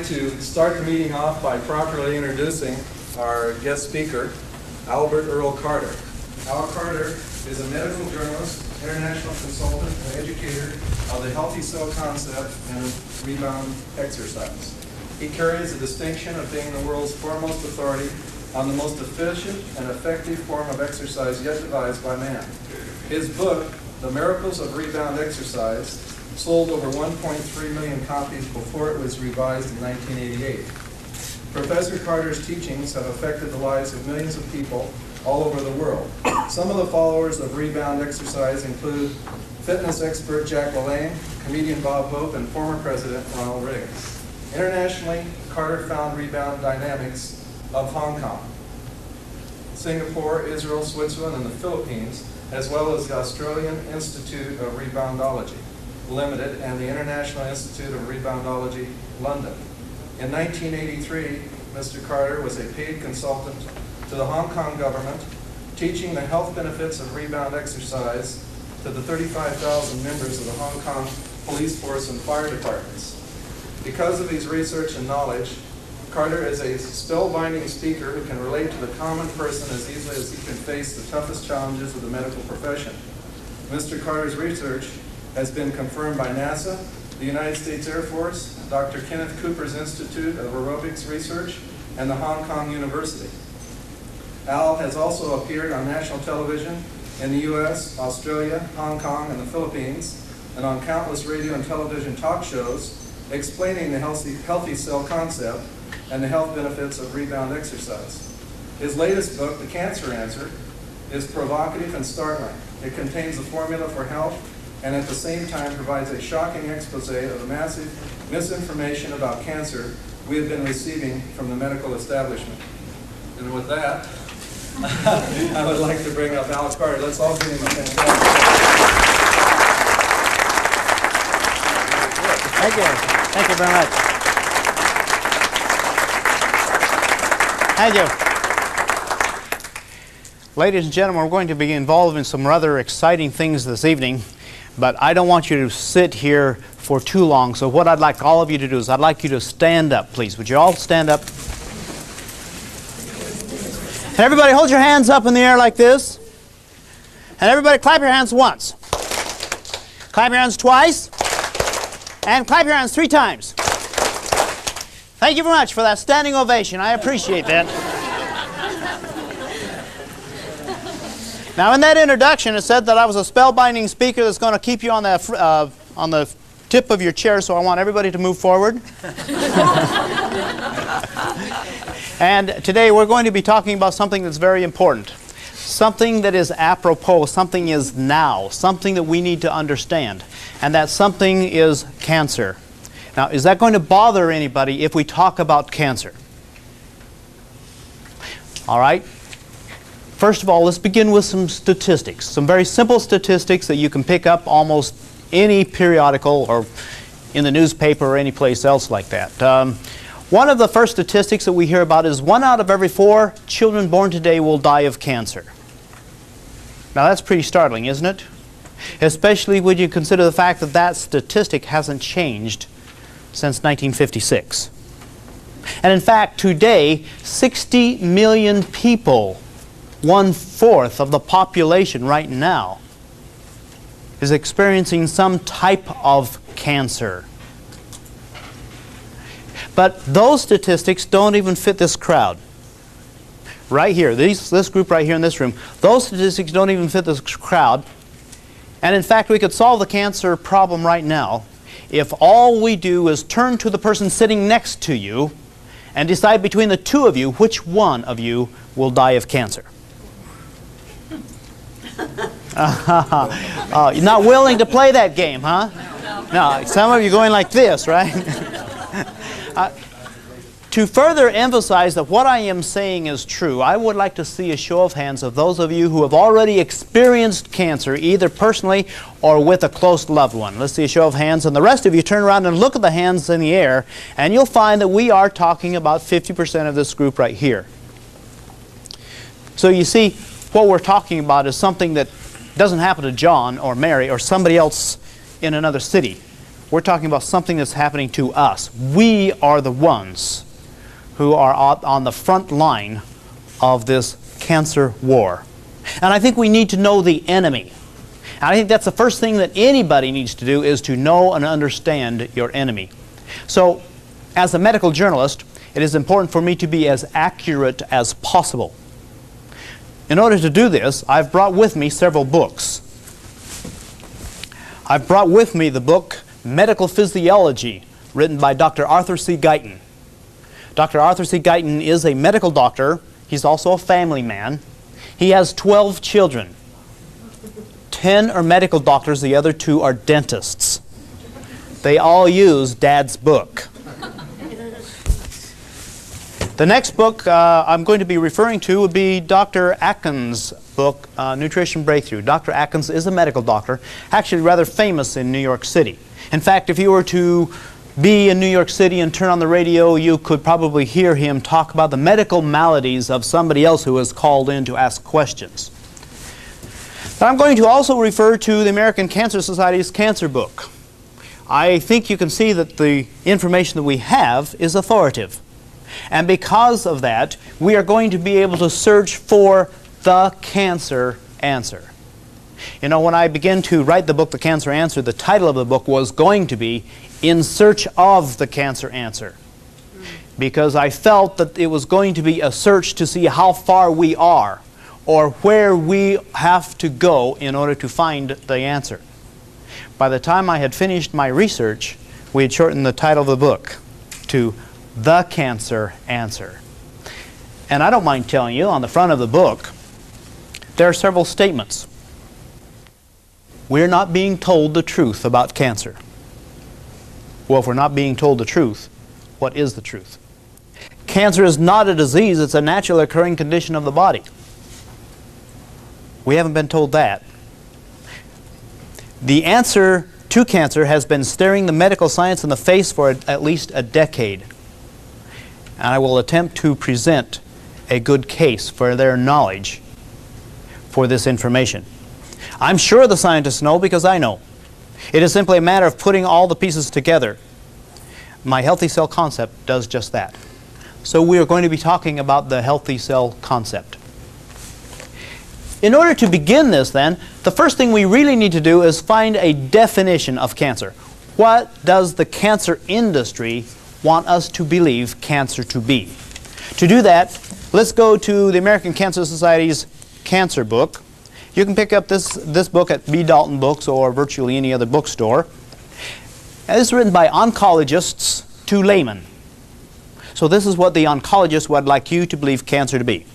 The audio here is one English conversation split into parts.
To start the meeting off by properly introducing our guest speaker, Albert Earl Carter. Al Carter is a medical journalist, international consultant, and educator of the healthy cell concept and rebound exercise. He carries the distinction of being the world's foremost authority on the most efficient and effective form of exercise yet devised by man. His book, The Miracles of Rebound Exercise, sold over 1.3 million copies before it was revised in 1988. Professor Carter's teachings have affected the lives of millions of people all over the world. Some of the followers of rebound exercise include fitness expert Jack LaLanne, comedian Bob Hope, and former President Ronald Reagan. Internationally, Carter found rebound dynamics of Hong Kong, Singapore, Israel, Switzerland, and the Philippines, as well as the Australian Institute of Reboundology Limited and the International Institute of Reboundology, London. In 1983, Mr. Carter was a paid consultant to the Hong Kong government, teaching the health benefits of rebound exercise to the 35,000 members of the Hong Kong police force and fire departments. Because of his research and knowledge, Carter is a spellbinding speaker who can relate to the common person as easily as he can face the toughest challenges of the medical profession. Mr. Carter's research has been confirmed by NASA, the United States Air Force, Dr. Kenneth Cooper's Institute of Aerobics Research, and the Hong Kong University. Al has also appeared on national television in the U.S., Australia, Hong Kong, and the Philippines, and on countless radio and television talk shows explaining the healthy cell concept and the health benefits of rebound exercise. His latest book, The Cancer Answer, is provocative and startling. It contains the formula for health and at the same time provides a shocking expose of the massive misinformation about cancer we have been receiving from the medical establishment. And with that, I would like to bring up Al Carter. Let's all give him a fantastic. Thank you. Thank you very much. Thank you. Ladies and gentlemen, we're going to be involved in some rather exciting things this evening, but I don't want you to sit here for too long. So what I'd like all of you to do is I'd like you to stand up, please. Would you all stand up? And everybody hold your hands up in the air like this. And everybody clap your hands once. Clap your hands twice. And clap your hands 3 times. Thank you very much for that standing ovation. I appreciate that. Now, in that introduction, it said that I was a spellbinding speaker that's going to keep you on the tip of your chair, so I want everybody to move forward. And today we're going to be talking about something that's very important. Something that is apropos, something is now, something that we need to understand. And that something is cancer. Now, is that going to bother anybody if we talk about cancer? All right. First of all, let's begin with some statistics. Some very simple statistics that you can pick up almost any periodical or in the newspaper or any place else like that. One of the first statistics that we hear about is 1 out of every 4 children born today will die of cancer. Now that's pretty startling, isn't it? Especially when you consider the fact that that statistic hasn't changed since 1956. And in fact, today, 60 million people, 1/4 of the population right now, is experiencing some type of cancer. But those statistics don't even fit this crowd. Right here, this group right here in this room, those statistics don't even fit this crowd. And in fact, we could solve the cancer problem right now if all we do is turn to the person sitting next to you and decide between the two of you which one of you will die of cancer. You're not willing to play that game, huh? No, some of you going like this, right? To further emphasize that what I am saying is true, I would like to see a show of hands of those of you who have already experienced cancer, either personally or with a close loved one. Let's see a show of hands, and the rest of you turn around and look at the hands in the air, and you'll find that we are talking about 50% of this group right here. So you see, what we're talking about is something that doesn't happen to John or Mary or somebody else in another city. We're talking about something that's happening to us. We are the ones who are on the front line of this cancer war. And I think we need to know the enemy. And I think that's the first thing that anybody needs to do, is to know and understand your enemy. So, as a medical journalist, it is important for me to be as accurate as possible. In order to do this, I've brought with me several books. I've brought with me the book Medical Physiology, written by Dr. Arthur C. Guyton. Dr. Arthur C. Guyton is a medical doctor. He's also a family man. He has 12 children. 10 are medical doctors, the other 2 are dentists. They all use Dad's book. The next book I'm going to be referring to would be Dr. Atkins' book, Nutrition Breakthrough. Dr. Atkins is a medical doctor, actually rather famous in New York City. In fact, if you were to be in New York City and turn on the radio, you could probably hear him talk about the medical maladies of somebody else who is called in to ask questions. But I'm going to also refer to the American Cancer Society's cancer book. I think you can see that the information that we have is authoritative. And because of that, we are going to be able to search for the cancer answer. You know, when I began to write the book, The Cancer Answer, the title of the book was going to be In Search of the Cancer Answer. Because I felt that it was going to be a search to see how far we are, or where we have to go in order to find the answer. By the time I had finished my research, we had shortened the title of the book to The Cancer Answer. And I don't mind telling you, on the front of the book, there are several statements. We're not being told the truth about cancer. Well, if we're not being told the truth, what is the truth? Cancer is not a disease, it's a naturally occurring condition of the body. We haven't been told that. The answer to cancer has been staring the medical science in the face for at least a decade. And I will attempt to present a good case for their knowledge for this information. I'm sure the scientists know because I know. It is simply a matter of putting all the pieces together. My healthy cell concept does just that. So we are going to be talking about the healthy cell concept. In order to begin this then, the first thing we really need to do is find a definition of cancer. What does the cancer industry want us to believe cancer to be? To do that, let's go to the American Cancer Society's cancer book. You can pick up this book at B. Dalton Books or virtually any other bookstore. And this is written by oncologists to laymen. So this is what the oncologist would like you to believe cancer to be.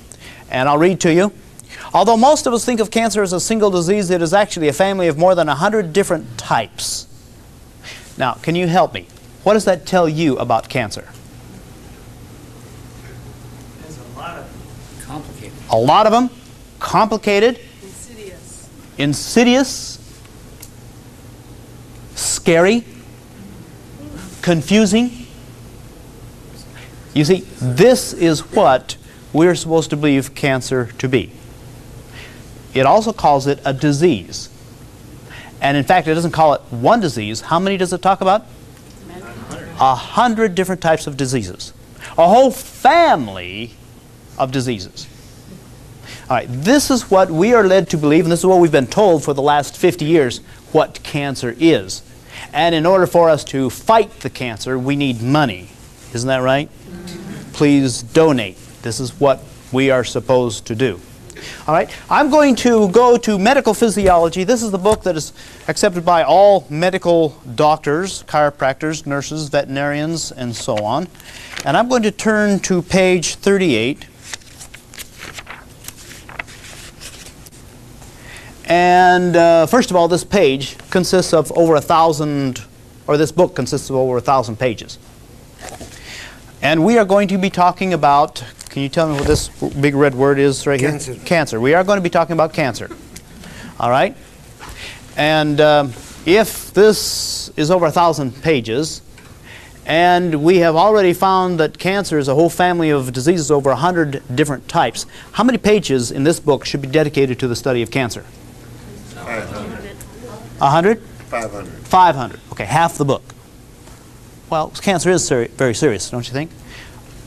And I'll read to you. Although most of us think of cancer as a single disease, it is actually a family of more than 100 different types. Now, can you help me? What does that tell you about cancer? There's a lot of them. Complicated. A lot of them? Complicated? Insidious. Insidious? Scary? Confusing? You see, this is what we're supposed to believe cancer to be. It also calls it a disease. And in fact, it doesn't call it one disease. How many does it talk about? 100 different types of diseases. A whole family of diseases. All right, this is what we are led to believe, and this is what we've been told for the last 50 years, what cancer is. And in order for us to fight the cancer, we need money. Isn't that right? Please donate. This is what we are supposed to do. All right, I'm going to go to Medical Physiology. This is the book that is accepted by all medical doctors, chiropractors, nurses, veterinarians, and so on. And I'm going to turn to page 38. And first of all, this page consists of over 1,000, or this book consists of over 1,000 pages. And we are going to be talking about, can you tell me what this big red word is right here? Cancer. Cancer. We are going to be talking about cancer. All right? And if this is over 1,000 pages, and we have already found that cancer is a whole family of diseases, over 100 different types, how many pages in this book should be dedicated to the study of cancer? 100. 100? 500. 500. Okay, half the book. Well, cancer is very serious, don't you think?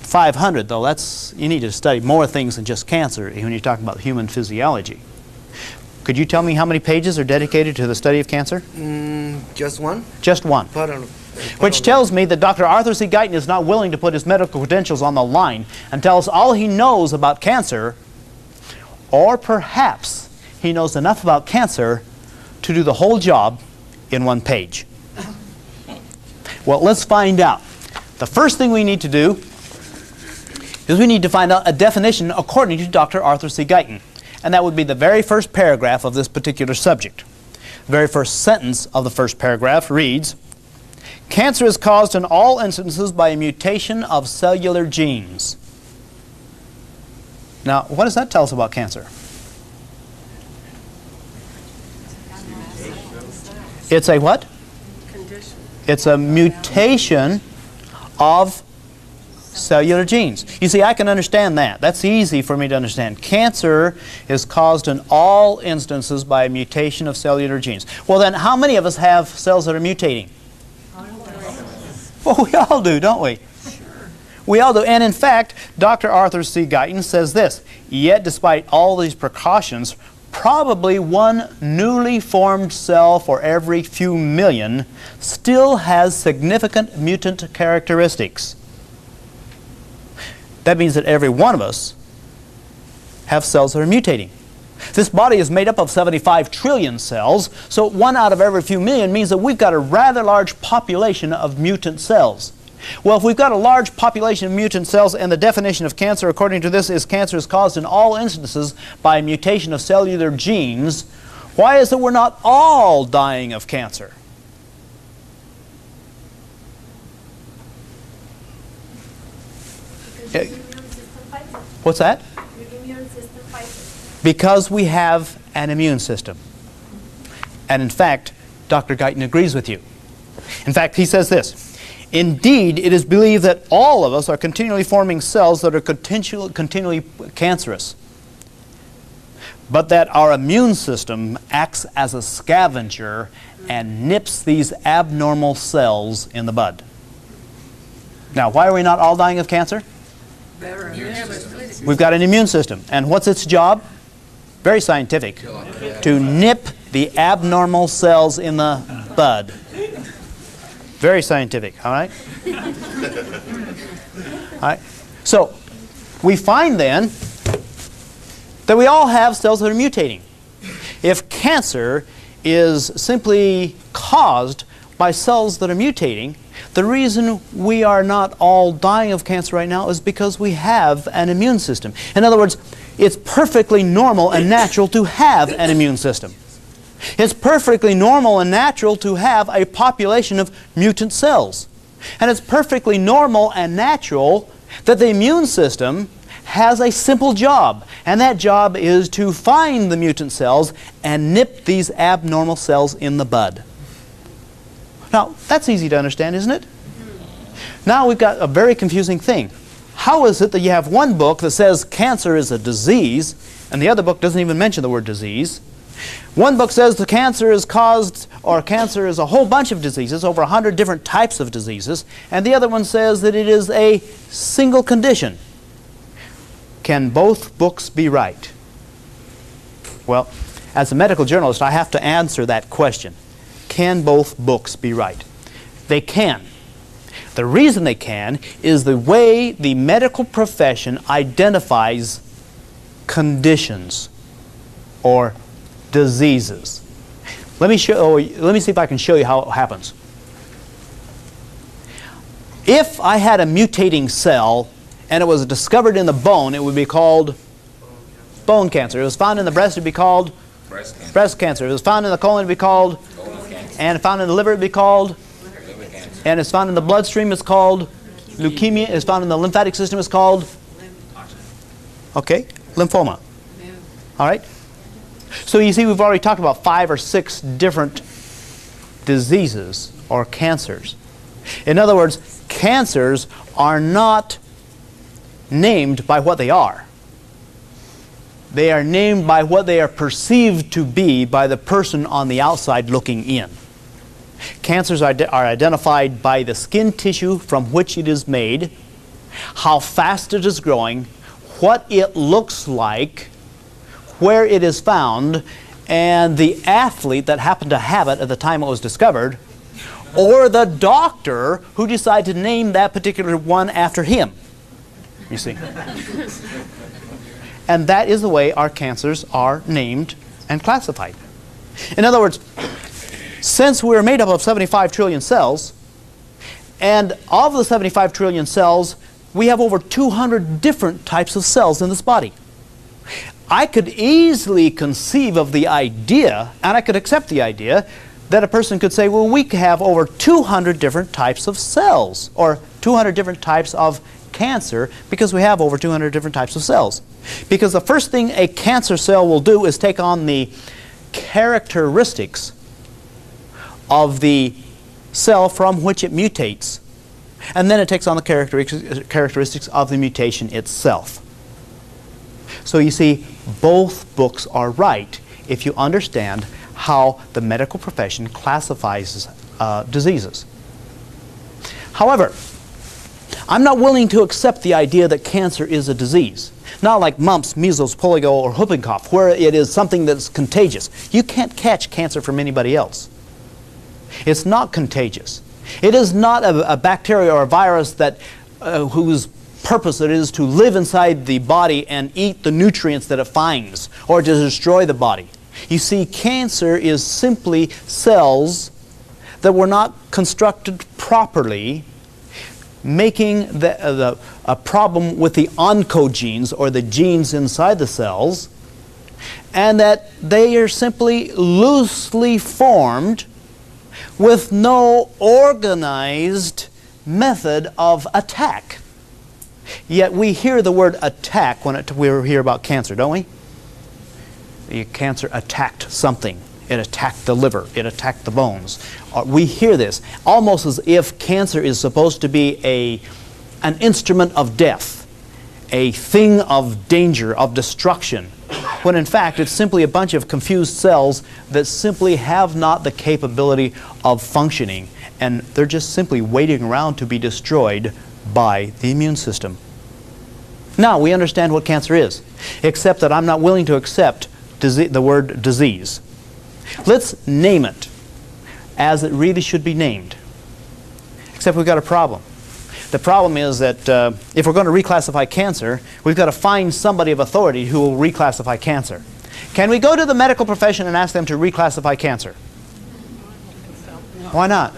500, though, you need to study more things than just cancer when you're talking about human physiology. Could you tell me how many pages are dedicated to the study of cancer? Just one? Just one. Which tells me that Dr. Arthur C. Guyton is not willing to put his medical credentials on the line and tell us all he knows about cancer, or perhaps he knows enough about cancer to do the whole job in one page. Well, let's find out. The first thing we need to do is we need to find out a definition according to Dr. Arthur C. Guyton. And that would be the very first paragraph of this particular subject. The very first sentence of the first paragraph reads, "Cancer is caused in all instances by a mutation of cellular genes." Now, what does that tell us about cancer? It's a what? Condition. It's a mutation of cellular genes. You see, I can understand that. That's easy for me to understand. Cancer is caused in all instances by a mutation of cellular genes. Well then, how many of us have cells that are mutating? Well, we all do, don't we? We all do. And in fact, Dr. Arthur C. Guyton says this, "Yet despite all these precautions, probably one newly formed cell for every few million still has significant mutant characteristics." That means that every one of us have cells that are mutating. This body is made up of 75 trillion cells, so 1 out of every few million means that we've got a rather large population of mutant cells. Well, if we've got a large population of mutant cells, and the definition of cancer according to this is cancer is caused in all instances by a mutation of cellular genes, why is it we're not all dying of cancer? Because your immune system fights it. What's that? Your immune system fights it. Because we have an immune system. And in fact, Dr. Guyton agrees with you. In fact, he says this, "Indeed, it is believed that all of us are continually forming cells that are continually cancerous, but that our immune system acts as a scavenger and nips these abnormal cells in the bud." Now, why are we not all dying of cancer? We've got an immune system. And what's its job? Very scientific. To nip the abnormal cells in the bud. Very scientific, all right? All right. So, we find then that we all have cells that are mutating. If cancer is simply caused by cells that are mutating, the reason we are not all dying of cancer right now is because we have an immune system. In other words, it's perfectly normal and natural to have an immune system. It's perfectly normal and natural to have a population of mutant cells. And it's perfectly normal and natural that the immune system has a simple job, and that job is to find the mutant cells and nip these abnormal cells in the bud. Now, that's easy to understand, isn't it? Now we've got a very confusing thing. How is it that you have one book that says cancer is a disease, and the other book doesn't even mention the word disease? One book says the cancer is caused, or cancer is a whole bunch of diseases, over 100 different types of diseases, and the other one says that it is a single condition. Can both books be right? Well, as a medical journalist, I have to answer that question. Can both books be right? They can. The reason they can is the way the medical profession identifies conditions or diseases. Let me see if I can show you how it happens. If I had a mutating cell and it was discovered in the bone, it would be called bone cancer. If it was found in the breast, it would be called breast cancer. If it was found in the colon, it would be called and found in the liver, it would be called and it's found in the bloodstream, it's called leukemia. It's found in the lymphatic system, it's called lymphoma. All right? So you see, we've already talked about 5 or 6 different diseases or cancers. In other words, cancers are not named by what they are. They are named by what they are perceived to be by the person on the outside looking in. Cancers are identified by the skin tissue from which it is made, how fast it is growing, what it looks like, where it is found, and the athlete that happened to have it at the time it was discovered, or the doctor who decided to name that particular one after him. You see. And that is the way our cancers are named and classified. In other words, since we're made up of 75 trillion cells, and of the 75 trillion cells, we have over 200 different types of cells in this body. I could easily conceive of the idea, and I could accept the idea, that a person could say, well, we have over 200 different types of cells, or 200 different types of cancer, because we have over 200 different types of cells. Because the first thing a cancer cell will do is take on the characteristics of the cell from which it mutates. And then it takes on the characteristics of the mutation itself. So you see, both books are right if you understand how the medical profession classifies diseases. However, I'm not willing to accept the idea that cancer is a disease. Not like mumps, measles, polio, or whooping cough, where it is something that's contagious. You can't catch cancer from anybody else. It's not contagious. It is not a bacteria or a virus that whose purpose it is to live inside the body and eat the nutrients that it finds, or to destroy the body. You see, cancer is simply cells that were not constructed properly, making a problem with the oncogenes, or the genes inside the cells, and that they are simply loosely formed with no organized method of attack. Yet we hear the word attack when we hear about cancer, don't we? The cancer attacked something. It attacked the liver. It attacked the bones. We hear this almost as if cancer is supposed to be an instrument of death, a thing of danger, of destruction, when in fact it's simply a bunch of confused cells that simply have not the capability of functioning, and they're just simply waiting around to be destroyed by the immune system. Now we understand what cancer is, except that I'm not willing to accept the word disease. Let's name it as it really should be named. Except we've got a problem. The problem is that if we're going to reclassify cancer, we've got to find somebody of authority who will reclassify cancer. Can we go to the medical profession and ask them to reclassify cancer? Why not?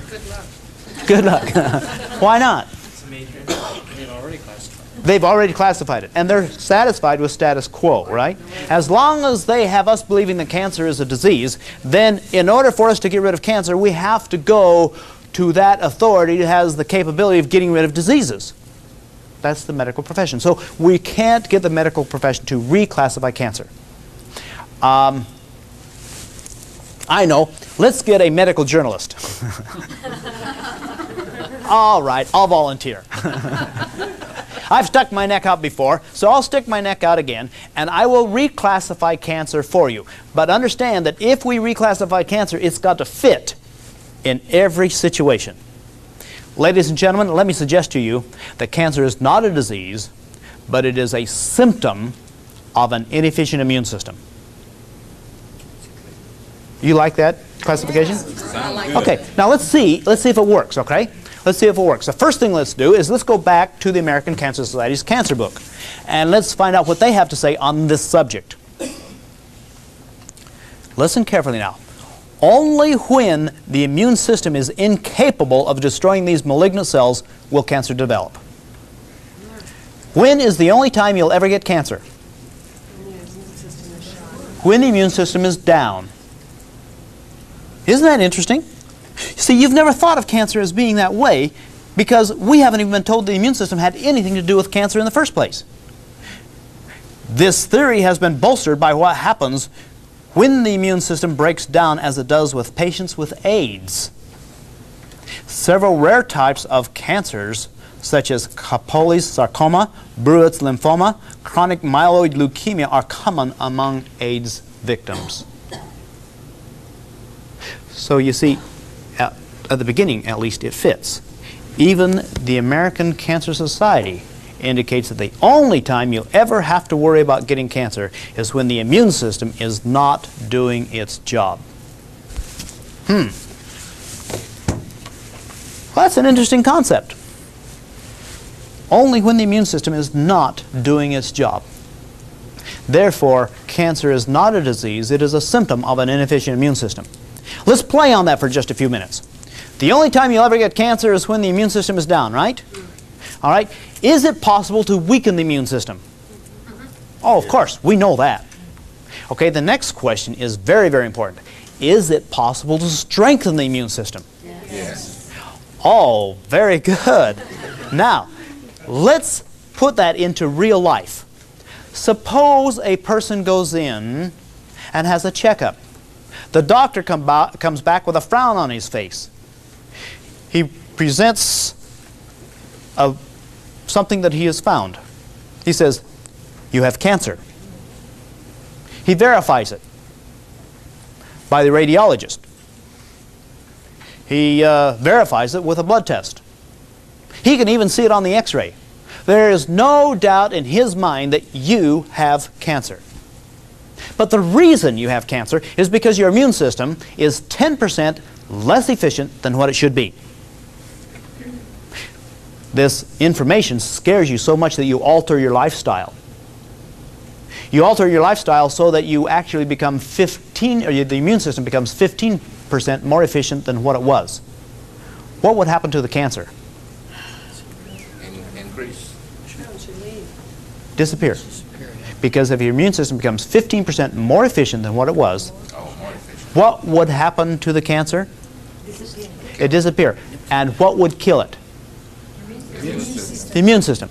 Good luck. Why not? It's a major industry. They've already classified. They've already classified it, and they're satisfied with status quo, right? As long as they have us believing that cancer is a disease, then in order for us to get rid of cancer, we have to go to that authority that has the capability of getting rid of diseases. That's the medical profession. So we can't get the medical profession to reclassify cancer. I know. Let's get a medical journalist. All right, I'll volunteer. I've stuck my neck out before, so I'll stick my neck out again, and I will reclassify cancer for you. But understand that if we reclassify cancer, it's got to fit in every situation. Ladies and gentlemen, let me suggest to you that cancer is not a disease, but it is a symptom of an inefficient immune system. You like that classification? Okay, now let's see if it works, okay? Let's see if it works. The first thing let's do is let's go back to the American Cancer Society's cancer book, and let's find out what they have to say on this subject. Listen carefully now. Only when the immune system is incapable of destroying these malignant cells will cancer develop. When is the only time you'll ever get cancer? When the immune system is down. Isn't that interesting? See, you've never thought of cancer as being that way because we haven't even been told the immune system had anything to do with cancer in the first place. This theory has been bolstered by what happens when the immune system breaks down, as it does with patients with AIDS. Several rare types of cancers, such as Kaposi's sarcoma, Bruett's lymphoma, chronic myeloid leukemia, are common among AIDS victims. So you see, at the beginning at least, it fits. Even the American Cancer Society indicates that the only time you'll ever have to worry about getting cancer is when the immune system is not doing its job. Well, that's an interesting concept. Only when the immune system is not doing its job. Therefore, cancer is not a disease, it is a symptom of an inefficient immune system. Let's play on that for just a few minutes. The only time you'll ever get cancer is when the immune system is down, right? All right. Is it possible to weaken the immune system? Oh, of course, we know that. Okay, the next question is very, very important. Is it possible to strengthen the immune system? Yes. Oh, very good. Now, let's put that into real life. Suppose a person goes in and has a checkup. The doctor comes back with a frown on his face. He presents something that he has found. He says, "You have cancer." He verifies it by the radiologist. He verifies it with a blood test. He can even see it on the x-ray. There is no doubt in his mind that you have cancer. But the reason you have cancer is because your immune system is 10% less efficient than what it should be. This information scares you so much that you alter your lifestyle. You alter your lifestyle so that you actually become the immune system becomes 15% more efficient than what it was. What would happen to the cancer? Increase. Disappear. Because if your immune system becomes 15% more efficient than what it was, what would happen to the cancer? It disappear. And what would kill it? The immune system.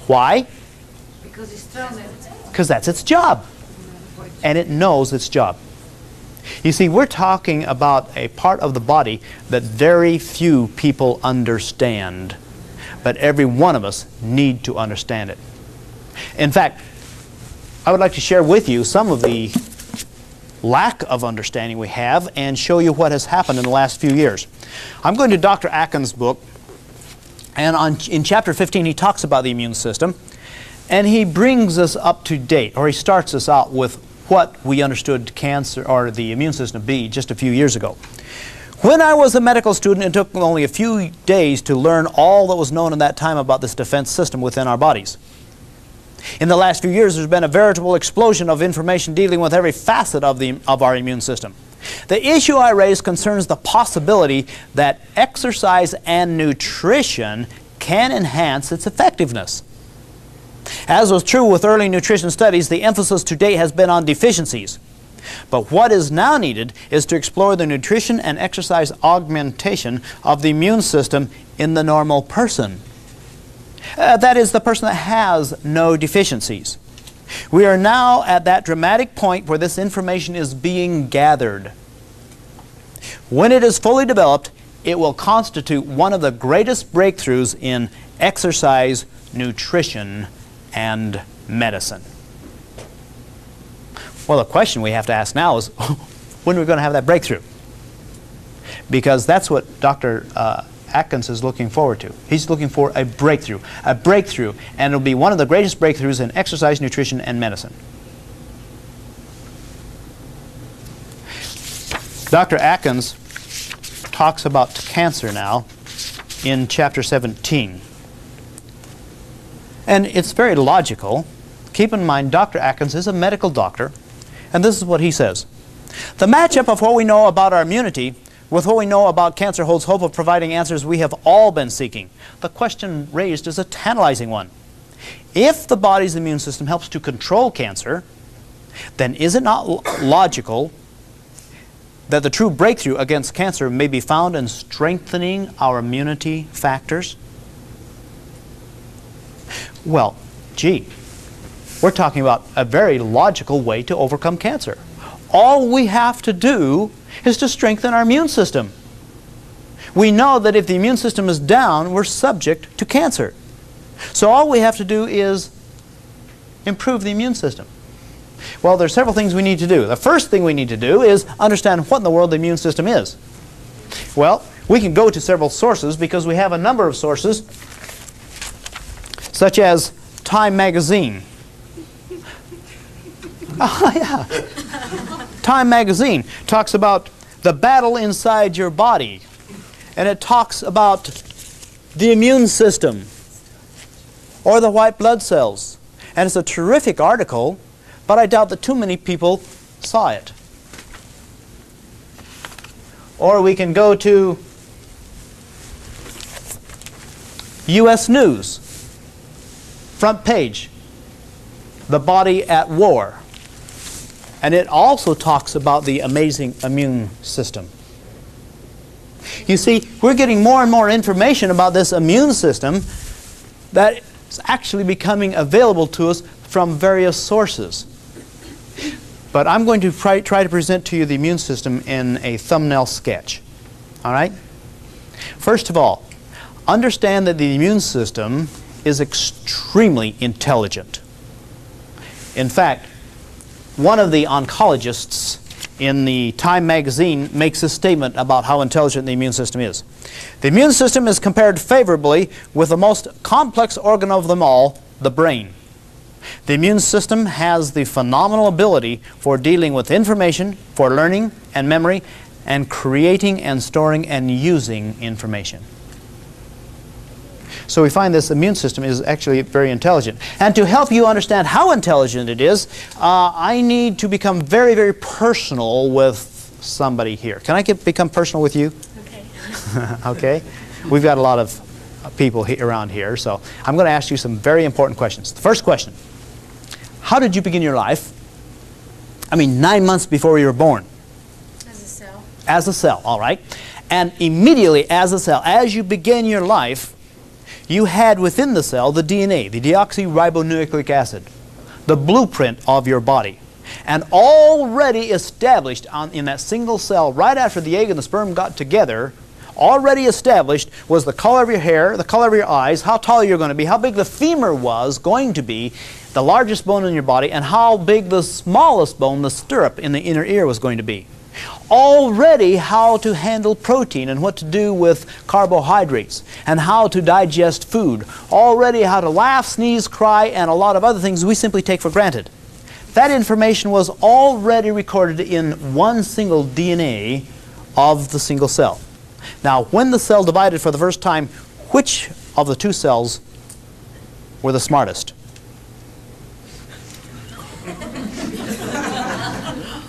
Why? Because it's stronger. Because that's its job. And it knows its job. You see, we're talking about a part of the body that very few people understand. But every one of us need to understand it. In fact, I would like to share with you some of the lack of understanding we have and show you what has happened in the last few years. I'm going to Dr. Atkins' book, and in chapter 15 he talks about the immune system, and he brings us up to date, or he starts us out with what we understood cancer or the immune system to be just a few years ago. When I was a medical student, it took only a few days to learn all that was known in that time about this defense system within our bodies. In the last few years, there's been a veritable explosion of information dealing with every facet of our immune system. The issue I raise concerns the possibility that exercise and nutrition can enhance its effectiveness. As was true with early nutrition studies, the emphasis to date has been on deficiencies. But what is now needed is to explore the nutrition and exercise augmentation of the immune system in the normal person. That is, the person that has no deficiencies. We are now at that dramatic point where this information is being gathered. When it is fully developed, it will constitute one of the greatest breakthroughs in exercise, nutrition, and medicine. Well, the question we have to ask now is, when are we going to have that breakthrough? Because that's what Dr. Atkins is looking forward to. He's looking for a breakthrough, and it'll be one of the greatest breakthroughs in exercise, nutrition, and medicine. Dr. Atkins talks about cancer now in chapter 17. And it's very logical. Keep in mind, Dr. Atkins is a medical doctor, and this is what he says. The matchup of what we know about our immunity with what we know about cancer holds hope of providing answers we have all been seeking. The question raised is a tantalizing one. If the body's immune system helps to control cancer, then is it not logical that the true breakthrough against cancer may be found in strengthening our immunity factors? Well, gee, we're talking about a very logical way to overcome cancer. All we have to do is to strengthen our immune system. We know that if the immune system is down, we're subject to cancer. So all we have to do is improve the immune system. Well, there's several things we need to do. The first thing we need to do is understand what in the world the immune system is. Well, We can go to several sources because we have a number of sources, such as Time magazine. Oh, yeah. Time magazine talks about the battle inside your body, and it talks about the immune system or the white blood cells. And it's a terrific article, but I doubt that too many people saw it. Or we can go to U.S. News, front page, the body at war. And it also talks about the amazing immune system. You see, we're getting more and more information about this immune system that is actually becoming available to us from various sources. But I'm going to try to present to you the immune system in a thumbnail sketch. All right? First of all, understand that the immune system is extremely intelligent. In fact, one of the oncologists in the Time magazine makes a statement about how intelligent the immune system is. The immune system is compared favorably with the most complex organ of them all, the brain. The immune system has the phenomenal ability for dealing with information, for learning and memory, and creating and storing and using information. So we find this immune system is actually very intelligent. And to help you understand how intelligent it is, I need to become very, very personal with somebody here. Can I become personal with you? Okay. Okay. We've got a lot of people around here, so I'm going to ask you some very important questions. The first question, how did you begin your life? I mean, 9 months before you were born. As a cell. As a cell, all right. And immediately as a cell, as you begin your life, you had within the cell the DNA, the deoxyribonucleic acid, the blueprint of your body. And already established in that single cell, right after the egg and the sperm got together, already established was the color of your hair, the color of your eyes, how tall you're going to be, how big the femur was going to be, the largest bone in your body, and how big the smallest bone, the stirrup in the inner ear, was going to be. Already how to handle protein and what to do with carbohydrates and how to digest food. Already how to laugh, sneeze, cry, and a lot of other things we simply take for granted. That information was already recorded in one single DNA of the single cell. Now, when the cell divided for the first time, which of the two cells were the smartest?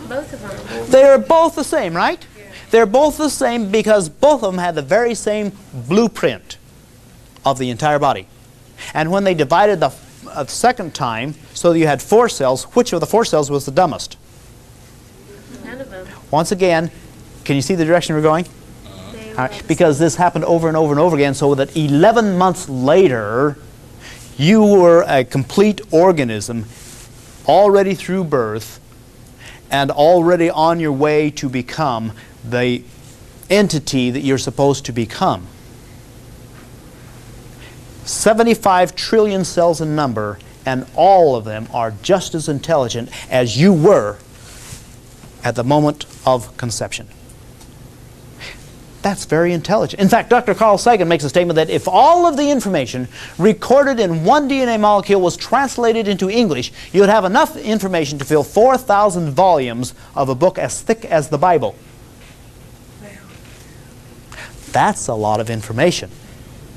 Both of them. They're both the same, right? Yeah. They're both the same because both of them had the very same blueprint of the entire body. And when they divided the second time, so that you had 4 cells, which of the 4 cells was the dumbest? None of them. Once again, can you see the direction we're going? All right, because this happened over and over and over again, so that 11 months later, you were a complete organism already through birth and already on your way to become the entity that you're supposed to become. 75 trillion cells in number, and all of them are just as intelligent as you were at the moment of conception. That's very intelligent. In fact, Dr. Carl Sagan makes a statement that if all of the information recorded in one DNA molecule was translated into English, you would have enough information to fill 4,000 volumes of a book as thick as the Bible. That's a lot of information,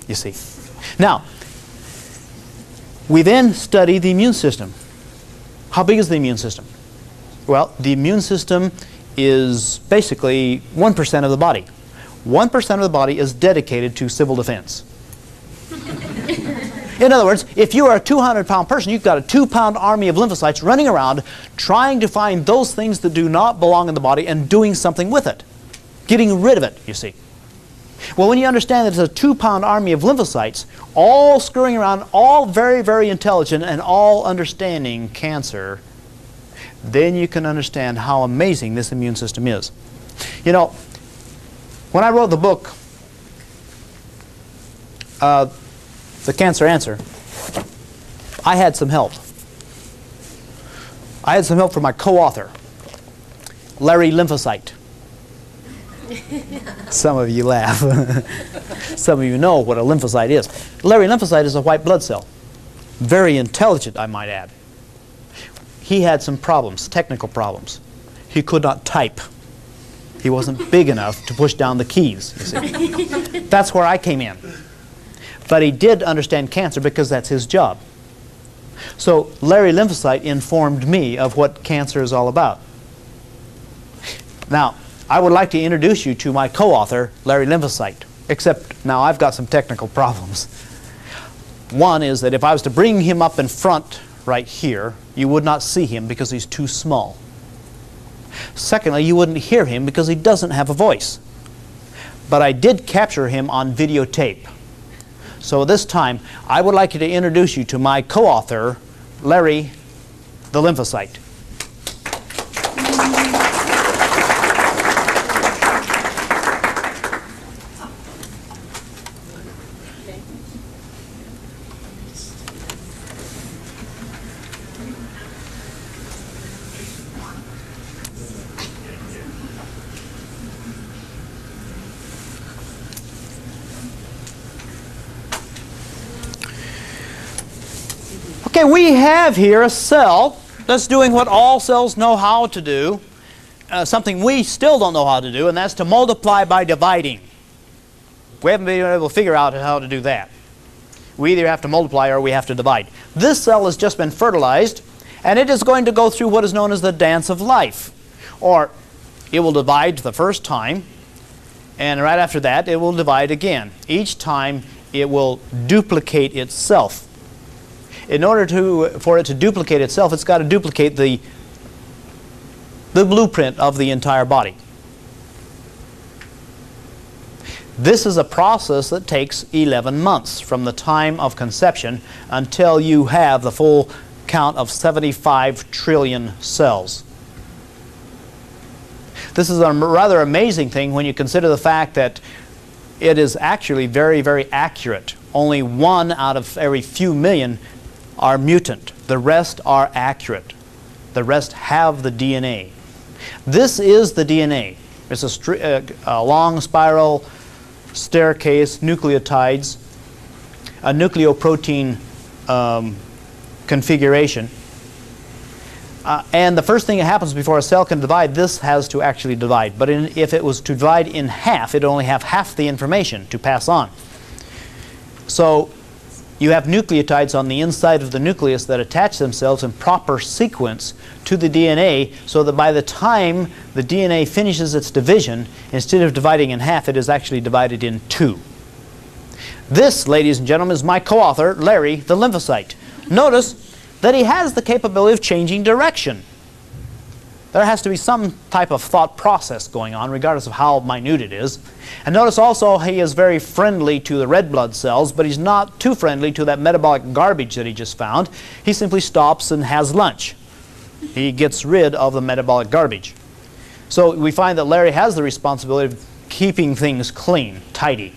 you see. Now, we then study the immune system. How big is the immune system? Well, the immune system is basically 1% of the body. 1% of the body is dedicated to civil defense. In other words, if you are a 200-pound person, you've got a 2-pound army of lymphocytes running around trying to find those things that do not belong in the body and doing something with it. Getting rid of it, you see. Well, when you understand that it's a 2-pound army of lymphocytes, all scurrying around, all very, very intelligent, and all understanding cancer, then you can understand how amazing this immune system is. You know, when I wrote the book, The Cancer Answer, I had some help. I had some help from my co-author, Larry Lymphocyte. Some of you laugh. Some of you know what a lymphocyte is. Larry lymphocyte is a white blood cell. Very intelligent, I might add. He had some problems, technical problems. He could not type. He wasn't big enough to push down the keys, you see. That's where I came in. But he did understand cancer because that's his job. So Larry lymphocyte informed me of what cancer is all about. Now, I would like to introduce you to my co-author, Larry lymphocyte, except now I've got some technical problems. One is that if I was to bring him up in front right here, you would not see him because he's too small. Secondly, you wouldn't hear him because he doesn't have a voice. But I did capture him on videotape. So this time, I would like to introduce you to my co-author, Larry the lymphocyte. Okay, we have here a cell that's doing what all cells know how to do, something we still don't know how to do, and that's to multiply by dividing. We haven't been able to figure out how to do that. We either have to multiply or we have to divide. This cell has just been fertilized, and it is going to go through what is known as the dance of life. Or it will divide the first time, and right after that it will divide again. Each time it will duplicate itself. In order for it to duplicate itself, it's got to duplicate the blueprint of the entire body. This is a process that takes 11 months from the time of conception until you have the full count of 75 trillion cells. This is a rather amazing thing when you consider the fact that it is actually very, very accurate. Only 1 out of every few million are mutant. The rest are accurate. The rest have the DNA. This is the DNA. It's a long spiral staircase, nucleotides, a nucleoprotein configuration. And the first thing that happens before a cell can divide, this has to actually divide. But if it was to divide in half, it would only have half the information to pass on. So you have nucleotides on the inside of the nucleus that attach themselves in proper sequence to the DNA, so that by the time the DNA finishes its division, instead of dividing in half, it is actually divided in 2. This, ladies and gentlemen, is my co-author, Larry the lymphocyte. Notice that he has the capability of changing direction. There has to be some type of thought process going on, regardless of how minute it is. And notice also he is very friendly to the red blood cells, but he's not too friendly to that metabolic garbage that he just found. He simply stops and has lunch. He gets rid of the metabolic garbage. So we find that Larry has the responsibility of keeping things clean, tidy.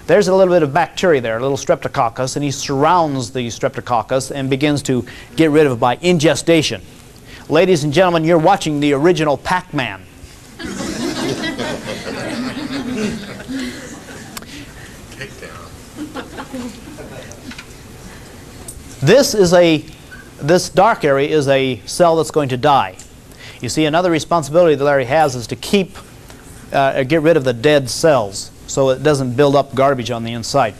There's a little bit of bacteria there, a little streptococcus, and he surrounds the streptococcus and begins to get rid of it by ingestation. Ladies and gentlemen, you're watching the original Pac-Man. This dark area is a cell that's going to die. You see, another responsibility that Larry has is to get rid of the dead cells so it doesn't build up garbage on the inside.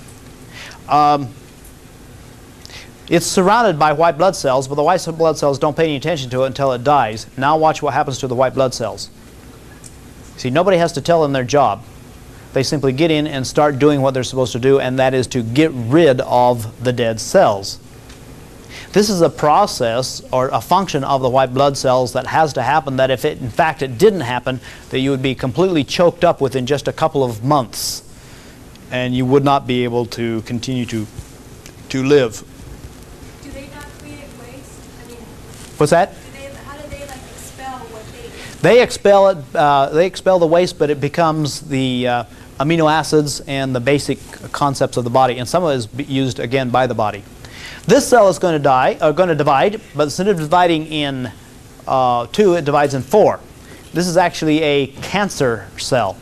It's surrounded by white blood cells, but the white blood cells don't pay any attention to it until it dies. Now watch what happens to the white blood cells. See, nobody has to tell them their job. They simply get in and start doing what they're supposed to do, and that is to get rid of the dead cells. This is a process or a function of the white blood cells that has to happen, that if it, in fact it didn't happen, that you would be completely choked up within just a couple of months, and you would not be able to continue to live. Do they not create waste? I mean, What's that? how do they like expel what They expel it. They expel the waste, but it becomes the amino acids and the basic concepts of the body, and some of it is used again by the body. This cell is going to divide, but instead of dividing in 2, it divides in 4. This is actually a cancer cell.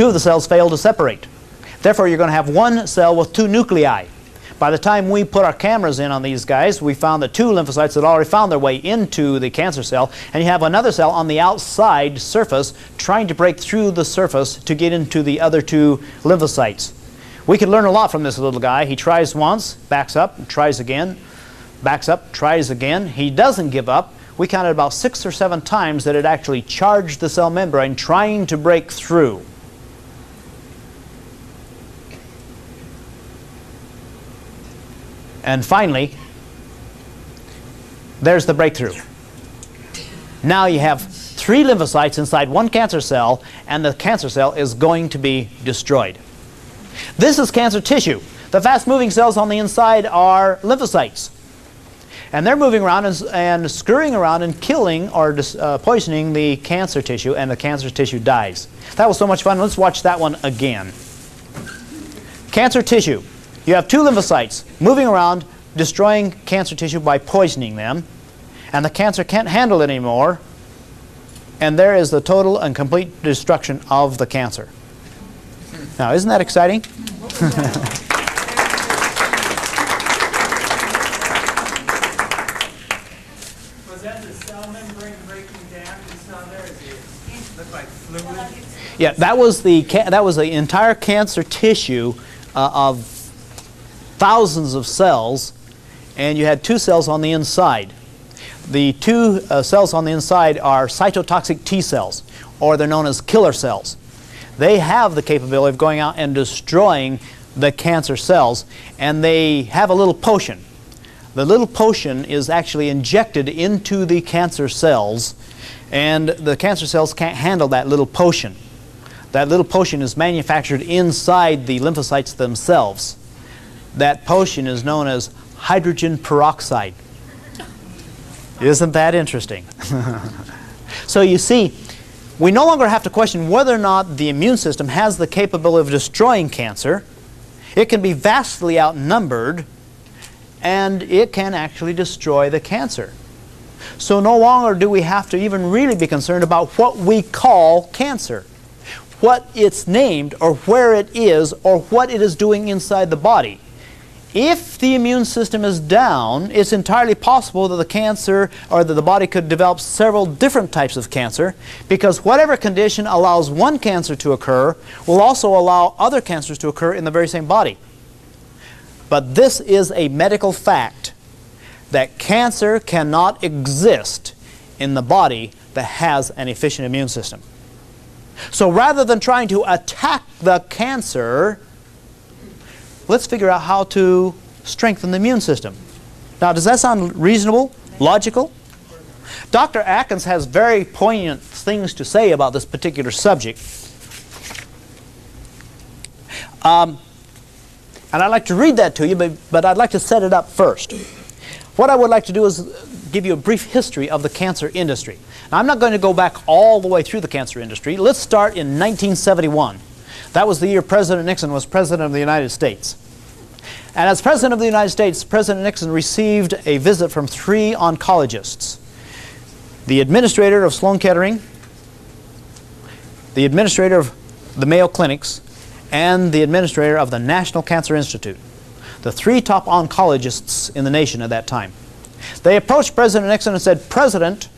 two of the cells fail to separate. Therefore, you're going to have one cell with two nuclei. By the time we put our cameras in on these guys, we found that two lymphocytes had already found their way into the cancer cell, and you have another cell on the outside surface trying to break through the surface to get into the other two lymphocytes. We could learn a lot from this little guy. He tries once, backs up, tries again, backs up, tries again. He doesn't give up. We counted about 6 or 7 times that it actually charged the cell membrane trying to break through. And finally, there's the breakthrough. Now you have 3 lymphocytes inside one cancer cell, and the cancer cell is going to be destroyed. This is cancer tissue. The fast-moving cells on the inside are lymphocytes. And they're moving around and scurrying around and killing or poisoning the cancer tissue, and the cancer tissue dies. That was so much fun. Let's watch that one again. Cancer tissue. You have 2 lymphocytes moving around, destroying cancer tissue by poisoning them, and the cancer can't handle it anymore, and there is the total and complete destruction of the cancer. Now, isn't that exciting? Was that the cell membrane breaking down? It's not there. It looked like fluid. Yeah, that was the entire cancer tissue of thousands of cells, and you had 2 cells on the inside. The 2 cells on the inside are cytotoxic T cells, or they're known as killer cells. They have the capability of going out and destroying the cancer cells, and they have a little potion. The little potion is actually injected into the cancer cells, and the cancer cells can't handle that little potion. That little potion is manufactured inside the lymphocytes themselves. That potion is known as hydrogen peroxide. Isn't that interesting? So you see, we no longer have to question whether or not the immune system has the capability of destroying cancer. It can be vastly outnumbered, and it can actually destroy the cancer. So no longer do we have to even really be concerned about what we call cancer, what it's named, or where it is, or what it is doing inside the body. If the immune system is down, it's entirely possible that the cancer or that the body could develop several different types of cancer, because whatever condition allows one cancer to occur will also allow other cancers to occur in the very same body. But this is a medical fact, that cancer cannot exist in the body that has an efficient immune system. So rather than trying to attack the cancer, let's figure out how to strengthen the immune system. Now, does that sound reasonable, logical? Dr. Atkins has very poignant things to say about this particular subject. And I'd like to read that to you, but I'd like to set it up first. What I would like to do is give you a brief history of the cancer industry. Now, I'm not going to go back all the way through the cancer industry. Let's start in 1971. That was the year President Nixon was President of the United States. And as President of the United States, President Nixon received a visit from 3 oncologists. The administrator of Sloan Kettering, the administrator of the Mayo Clinics, and the administrator of the National Cancer Institute. The 3 top oncologists in the nation at that time. They approached President Nixon and said, "President,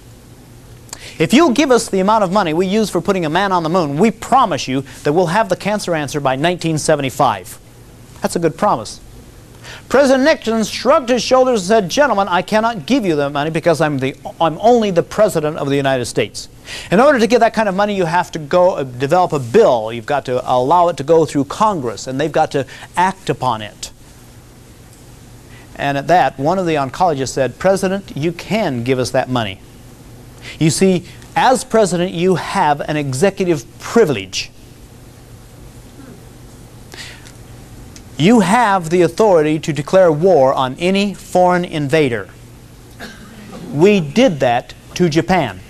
if you'll give us the amount of money we use for putting a man on the moon, we promise you that we'll have the cancer answer by 1975. That's a good promise. President Nixon shrugged his shoulders and said, "Gentlemen, I cannot give you that money because I'm only the President of the United States. In order to get that kind of money, you have to go develop a bill. You've got to allow it to go through Congress, and they've got to act upon it." And at that, one of the oncologists said, "President, you can give us that money. You see, as President, you have an executive privilege. You have the authority to declare war on any foreign invader. We did that to Japan.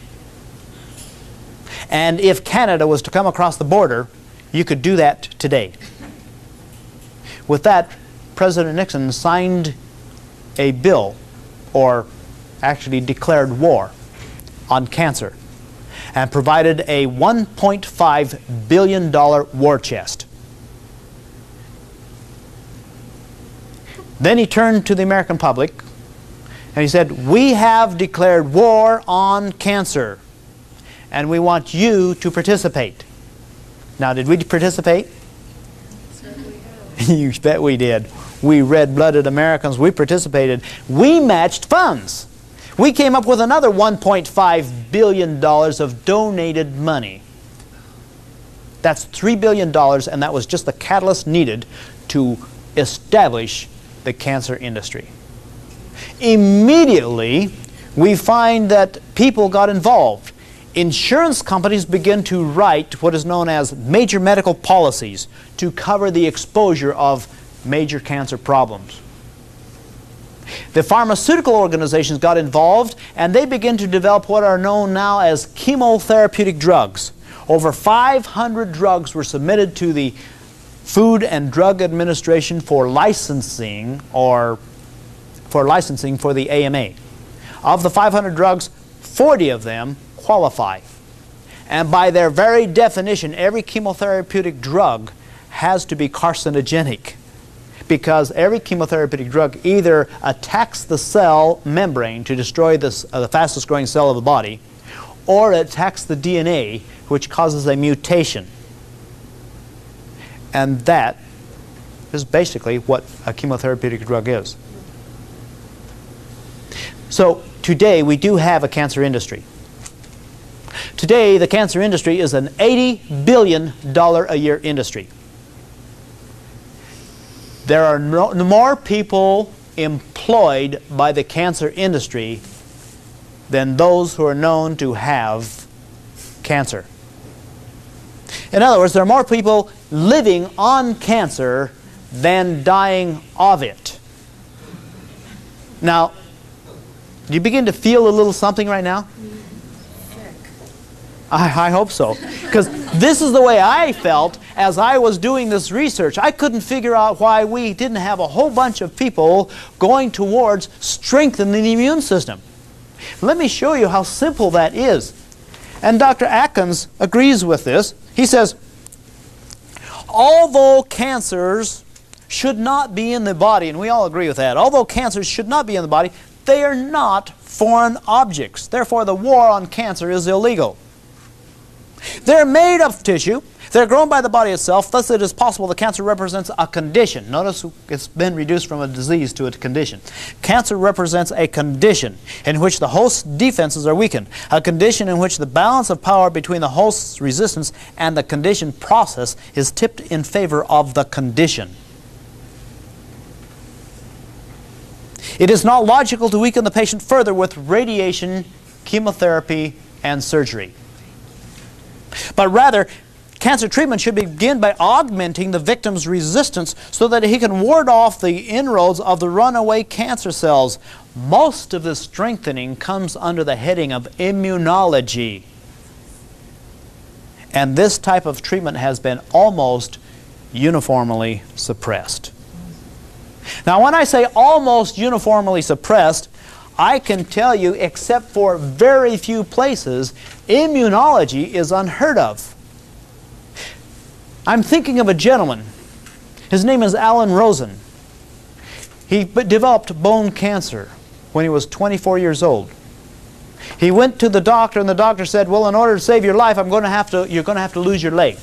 And if Canada was to come across the border, you could do that today." With that, President Nixon signed a bill, or actually declared war, on cancer. and provided a $1.5 billion war chest. Then he turned to the American public and he said, "We have declared war on cancer, and we want you to participate." Now, did we participate? You bet we did. We red-blooded Americans, we participated. We matched funds. We came up with another $1.5 billion of donated money. That's $3 billion, and that was just the catalyst needed to establish the cancer industry. Immediately, we find that people got involved. Insurance companies begin to write what is known as major medical policies to cover the exposure of major cancer problems. The pharmaceutical organizations got involved, and they begin to develop what are known now as chemotherapeutic drugs. Over 500 drugs were submitted to the Food and Drug Administration for licensing for the AMA. Of the 500 drugs, 40 of them qualify. And by their very definition, every chemotherapeutic drug has to be carcinogenic, because every chemotherapeutic drug either attacks the cell membrane to destroy the fastest growing cell of the body, or it attacks the DNA, which causes a mutation. And that is basically what a chemotherapeutic drug is. So today we do have a cancer industry. Today the cancer industry is an $80 billion a year industry. There are more people employed by the cancer industry than those who are known to have cancer. In other words, there are more people living on cancer than dying of it. Now, do you begin to feel a little something right now? I hope so. Because this is the way I felt as I was doing this research. I couldn't figure out why we didn't have a whole bunch of people going towards strengthening the immune system. Let me show you how simple that is. And Dr. Atkins agrees with this. He says, although cancers should not be in the body, and we all agree with that, although cancers should not be in the body, they are not foreign objects. Therefore, the war on cancer is illegal. They're made of tissue. They're grown by the body itself. Thus, it is possible that cancer represents a condition. Notice it's been reduced from a disease to a condition. Cancer represents a condition in which the host's defenses are weakened, a condition in which the balance of power between the host's resistance and the condition process is tipped in favor of the condition. It is not logical to weaken the patient further with radiation, chemotherapy, and surgery. But rather, cancer treatment should begin by augmenting the victim's resistance so that he can ward off the inroads of the runaway cancer cells. Most of this strengthening comes under the heading of immunology. And this type of treatment has been almost uniformly suppressed. Now, when I say almost uniformly suppressed, I can tell you, except for very few places, immunology is unheard of. I'm thinking of a gentleman. His name is Alan Rosen. He developed bone cancer when he was 24 years old. He went to the doctor, and the doctor said, well, in order to save your life, you're going to have to lose your leg.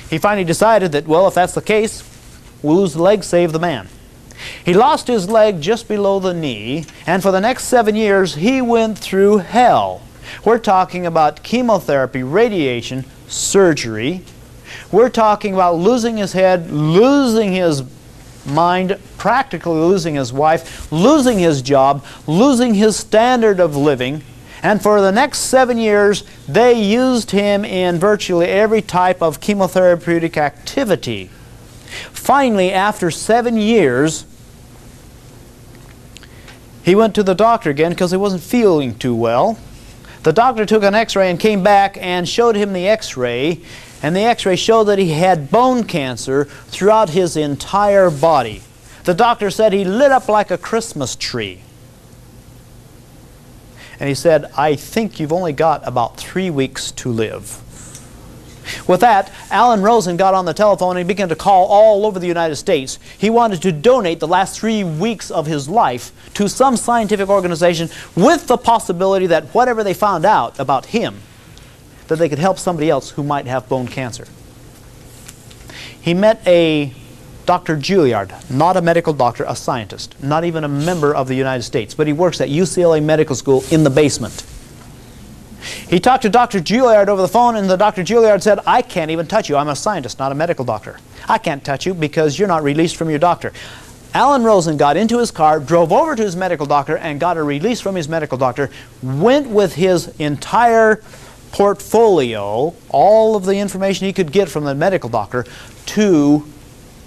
He finally decided that, well, if that's the case, we'll lose the leg, save the man. He lost his leg just below the knee, and for the next 7 years, he went through hell. We're talking about chemotherapy, radiation, surgery. We're talking about losing his head, losing his mind, practically losing his wife, losing his job, losing his standard of living. And for the next 7 years, they used him in virtually every type of chemotherapeutic activity. Finally, after 7 years, he went to the doctor again because he wasn't feeling too well. The doctor took an x-ray and came back and showed him the x-ray, and the x-ray showed that he had bone cancer throughout his entire body. The doctor said he lit up like a Christmas tree. And he said, I think you've only got about 3 weeks to live. With that, Alan Rosen got on the telephone and he began to call all over the United States. He wanted to donate the last 3 weeks of his life to some scientific organization with the possibility that whatever they found out about him, that they could help somebody else who might have bone cancer. He met a Dr. Juilliard, not a medical doctor, a scientist, not even a member of the United States, but he works at UCLA Medical School in the basement. He talked to Dr. Juilliard over the phone, and the Dr. Juilliard said, I can't even touch you. I'm a scientist, not a medical doctor. I can't touch you because you're not released from your doctor. Alan Rosen got into his car, drove over to his medical doctor, and got a release from his medical doctor, went with his entire portfolio, all of the information he could get from the medical doctor, to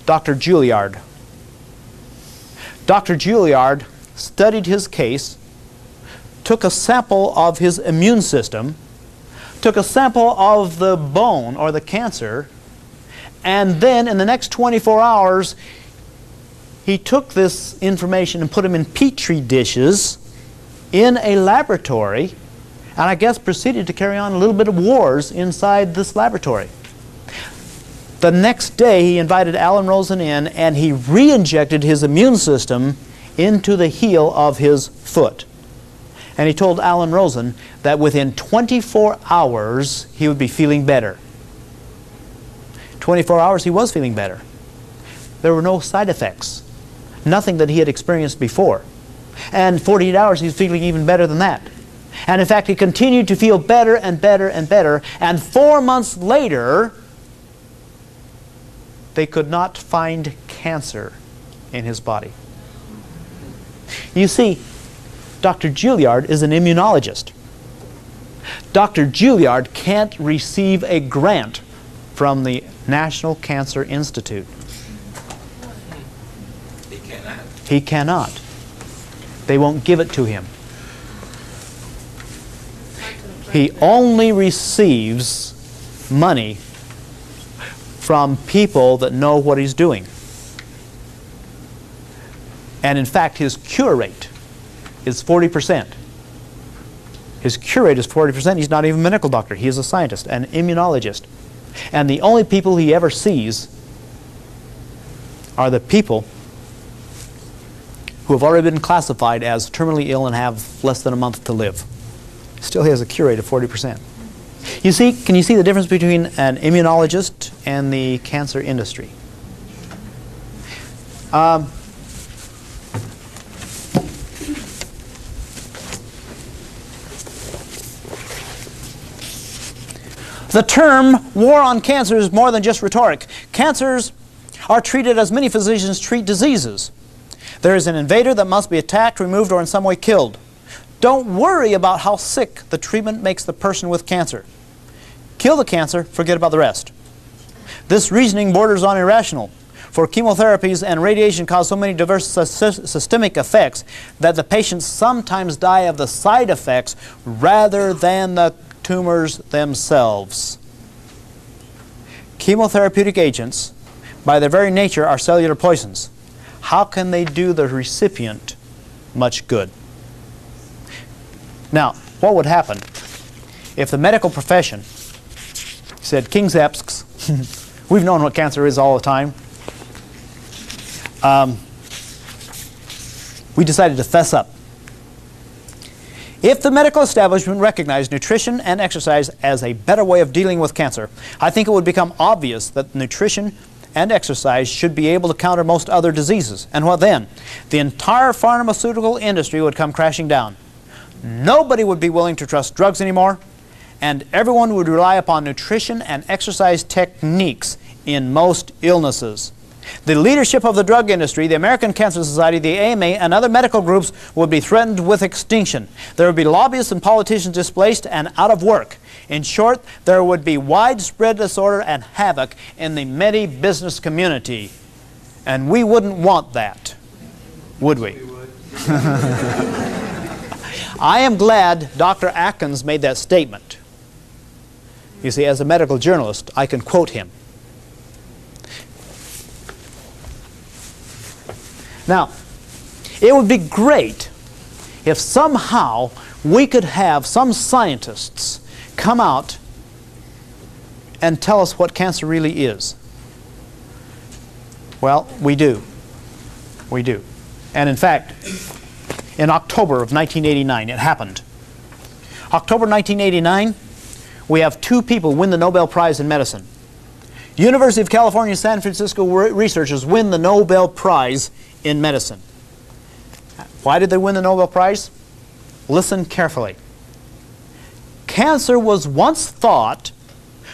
Dr. Juilliard. Dr. Juilliard studied his case, took a sample of his immune system, took a sample of the bone or the cancer, and then in the next 24 hours he took this information and put them in petri dishes in a laboratory, and I guess proceeded to carry on a little bit of wars inside this laboratory. The next day he invited Alan Rosen in and he re-injected his immune system into the heel of his foot. And he told Alan Rosen that within 24 hours he would be feeling better. 24 hours he was feeling better. There were no side effects. Nothing that he had experienced before. And 48 hours he was feeling even better than that. And in fact he continued to feel better and better and better. And 4 months later they could not find cancer in his body. You see, Dr. Juilliard is an immunologist. Dr. Juilliard can't receive a grant from the National Cancer Institute. He cannot. He cannot. They won't give it to him. He only receives money from people that know what he's doing. And in fact, his cure rate is 40%. His cure rate is 40%. He's not even a medical doctor. He is a scientist, an immunologist. And the only people he ever sees are the people who have already been classified as terminally ill and have less than a month to live. Still he has a cure rate of 40%. You see, can you see the difference between an immunologist and the cancer industry? The term war on cancer is more than just rhetoric. Cancers are treated as many physicians treat diseases. There is an invader that must be attacked, removed, or in some way killed. Don't worry about how sick the treatment makes the person with cancer. Kill the cancer, forget about the rest. This reasoning borders on irrational, for chemotherapies and radiation cause so many diverse systemic effects that the patients sometimes die of the side effects rather than the tumors themselves. Chemotherapeutic agents, by their very nature, are cellular poisons. How can they do the recipient much good? Now, what would happen if the medical profession said, King's Epsks, we've known what cancer is all the time. We decided to fess up. If the medical establishment recognized nutrition and exercise as a better way of dealing with cancer, I think it would become obvious that nutrition and exercise should be able to counter most other diseases. And what then? The entire pharmaceutical industry would come crashing down. Nobody would be willing to trust drugs anymore, and everyone would rely upon nutrition and exercise techniques in most illnesses. The leadership of the drug industry, the American Cancer Society, the AMA, and other medical groups would be threatened with extinction. There would be lobbyists and politicians displaced and out of work. In short, there would be widespread disorder and havoc in the business community. And we wouldn't want that, would we? I am glad Dr. Atkins made that statement. You see, as a medical journalist, I can quote him. Now, it would be great if somehow we could have some scientists come out and tell us what cancer really is? Well, we do. We do. And in fact, in October of 1989, it happened. October 1989, we have two people win the Nobel Prize in medicine. University of California, San Francisco researchers win the Nobel Prize in medicine. Why did they win the Nobel Prize? Listen carefully. Cancer was once thought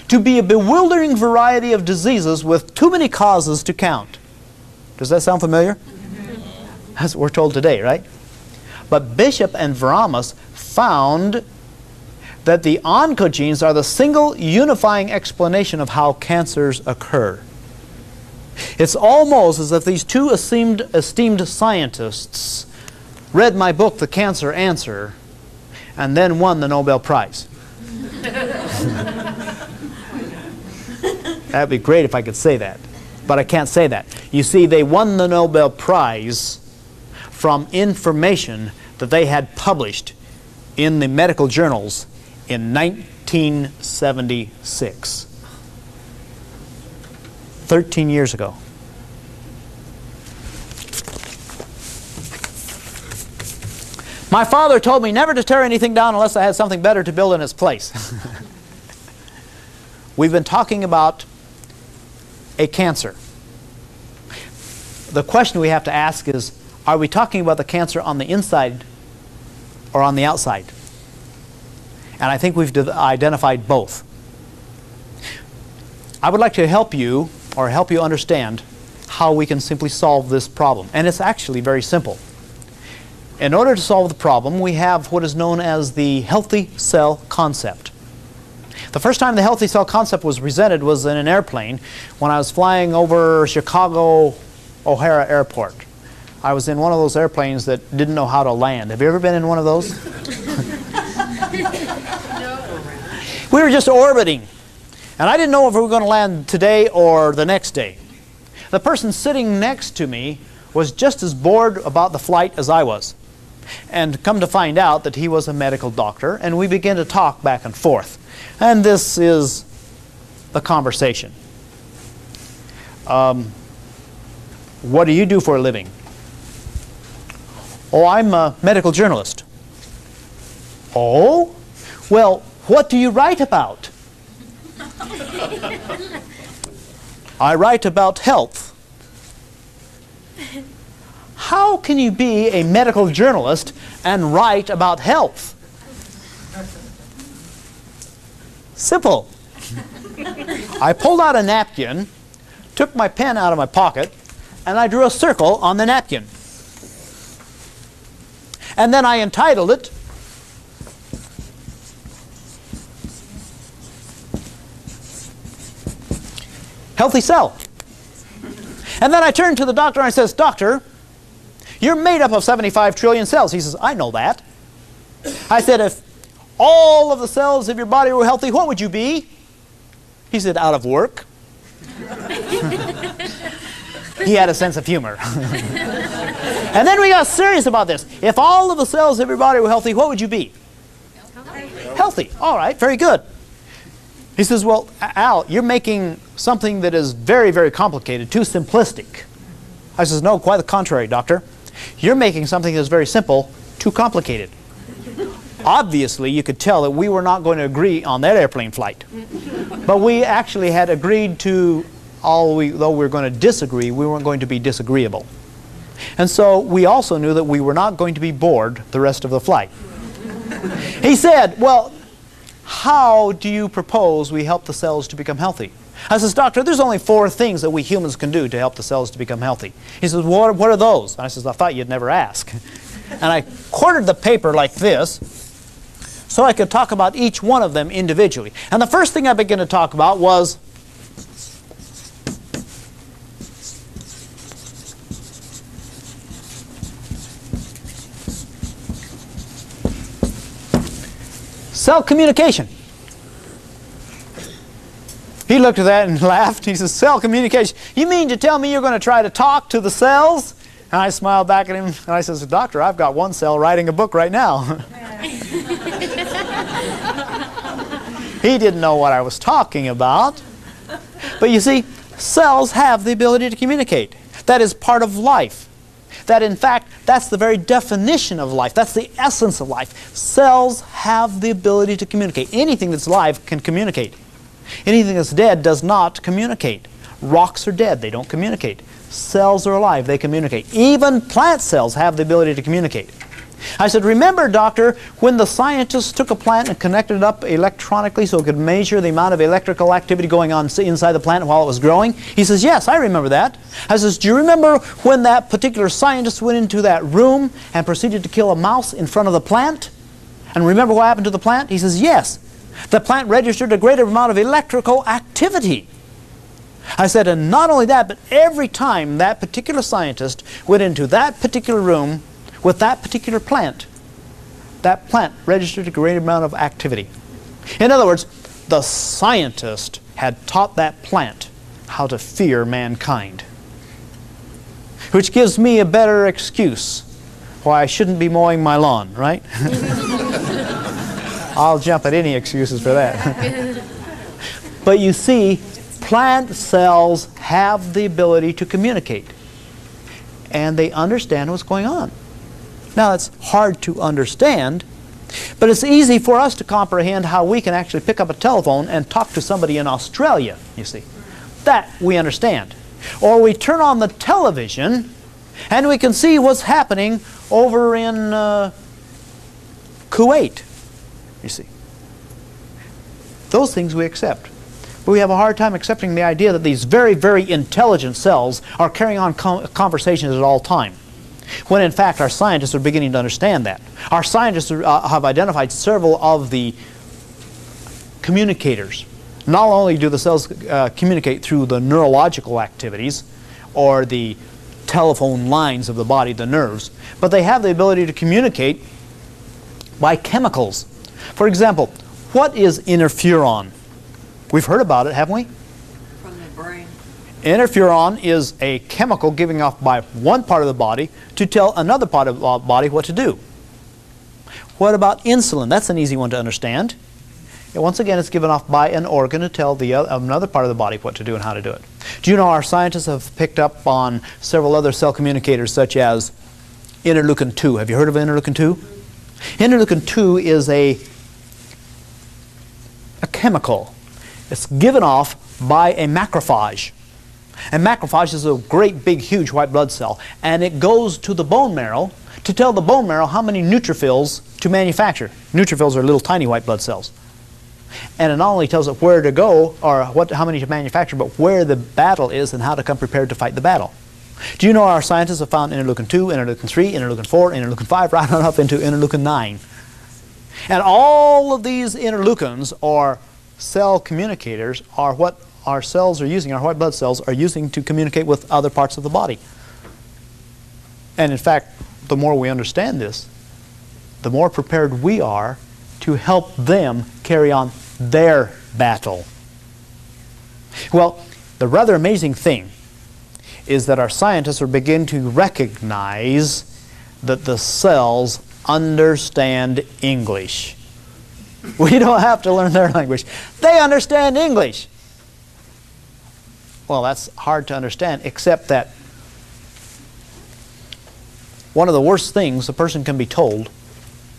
to be a bewildering variety of diseases with too many causes to count. Does that sound familiar? That's what we're told today, right? But Bishop and Vramas found that the oncogenes are the single unifying explanation of how cancers occur. It's almost as if these two esteemed scientists read my book, The Cancer Answer, and then won the Nobel Prize. That'd be great if I could say that, but I can't say that. You see, they won the Nobel Prize from information that they had published in the medical journals in 1976. 13 years ago. My father told me never to tear anything down unless I had something better to build in its place. We've been talking about a cancer. The question we have to ask is, are we talking about the cancer on the inside or on the outside? And I think we've identified both. I would like to help you understand how we can simply solve this problem. And it's actually very simple. In order to solve the problem, we have what is known as the healthy cell concept. The first time the healthy cell concept was presented was in an airplane when I was flying over Chicago O'Hare Airport. I was in one of those airplanes that didn't know how to land. Have you ever been in one of those? We were just orbiting, and I didn't know if we were going to land today or the next day. The person sitting next to me was just as bored about the flight as I was. And come to find out that he was a medical doctor, and we began to talk back and forth. And this is the conversation. What do you do for a living? Oh, I'm a medical journalist. Oh? Well, what do you write about? I write about health. How can you be a medical journalist and write about health? Simple. I pulled out a napkin, took my pen out of my pocket, and I drew a circle on the napkin. And then I entitled it Healthy Cell. And then I turned to the doctor and I says, Doctor, you're made up of 75 trillion cells. He says, I know that. I said, if all of the cells of your body were healthy, what would you be? He said, out of work. He had a sense of humor. And then we got serious about this. If all of the cells of your body were healthy, what would you be? Healthy. All right, very good. He says, well, Al, you're making something that is very, very complicated, too simplistic. I says, no, quite the contrary, doctor. You're making something that's very simple, too complicated. Obviously, you could tell that we were not going to agree on that airplane flight. But we actually had agreed to, though we were going to disagree, we weren't going to be disagreeable. And so we also knew that we were not going to be bored the rest of the flight. He said, well, how do you propose we help the cells to become healthy? I says, Doctor, there's only 4 things that we humans can do to help the cells to become healthy. He says, what are those? And I says, I thought you'd never ask. And I quartered the paper like this so I could talk about each one of them individually. And the first thing I began to talk about was cell communication. He looked at that and laughed. He says, cell communication. You mean to tell me you're going to try to talk to the cells? And I smiled back at him and I says, Doctor, I've got one cell writing a book right now. He didn't know what I was talking about. But you see, cells have the ability to communicate. That is part of life. That in fact, that's the very definition of life. That's the essence of life. Cells have the ability to communicate. Anything that's alive can communicate. Anything that's dead does not communicate. Rocks are dead, they don't communicate. Cells are alive, they communicate. Even plant cells have the ability to communicate. I said, remember, doctor, when the scientists took a plant and connected it up electronically so it could measure the amount of electrical activity going on inside the plant while it was growing? He says, yes, I remember that. I says, do you remember when that particular scientist went into that room and proceeded to kill a mouse in front of the plant? And remember what happened to the plant? He says, yes. The plant registered a greater amount of electrical activity. I said, and not only that, but every time that particular scientist went into that particular room with that particular plant, that plant registered a great amount of activity. In other words, the scientist had taught that plant how to fear mankind. Which gives me a better excuse why I shouldn't be mowing my lawn, right? I'll jump at any excuses for that. But you see, plant cells have the ability to communicate. And they understand what's going on. Now, it's hard to understand, but it's easy for us to comprehend how we can actually pick up a telephone and talk to somebody in Australia, you see. That we understand. Or we turn on the television and we can see what's happening over in Kuwait, you see. Those things we accept. But we have a hard time accepting the idea that these very, very intelligent cells are carrying on conversations at all time. When in fact our scientists are beginning to understand that. Our scientists have identified several of the communicators. Not only do the cells communicate through the neurological activities or the telephone lines of the body, the nerves, but they have the ability to communicate by chemicals. For example, what is interferon? We've heard about it, haven't we? From the brain. Interferon is a chemical given off by one part of the body to tell another part of the body what to do. What about insulin? That's an easy one to understand. And once again, it's given off by an organ to tell another part of the body what to do and how to do it. Do you know our scientists have picked up on several other cell communicators such as interleukin-2. Have you heard of interleukin-2? Interleukin-2 is a chemical. It's given off by a macrophage. And macrophage is a great big huge white blood cell, and it goes to the bone marrow to tell the bone marrow how many neutrophils to manufacture. Neutrophils are little tiny white blood cells. And it not only tells it where to go or how many to manufacture, but where the battle is and how to come prepared to fight the battle. Do you know our scientists have found interleukin-2, interleukin-3, interleukin-4, interleukin-5, right on up into interleukin-9. And all of these interleukins, or cell communicators, are what our cells are using, our white blood cells are using to communicate with other parts of the body. And in fact, the more we understand this, the more prepared we are to help them carry on their battle. Well, the rather amazing thing is that our scientists are beginning to recognize that the cells understand English. We don't have to learn their language. They understand English. Well, that's hard to understand, except that one of the worst things a person can be told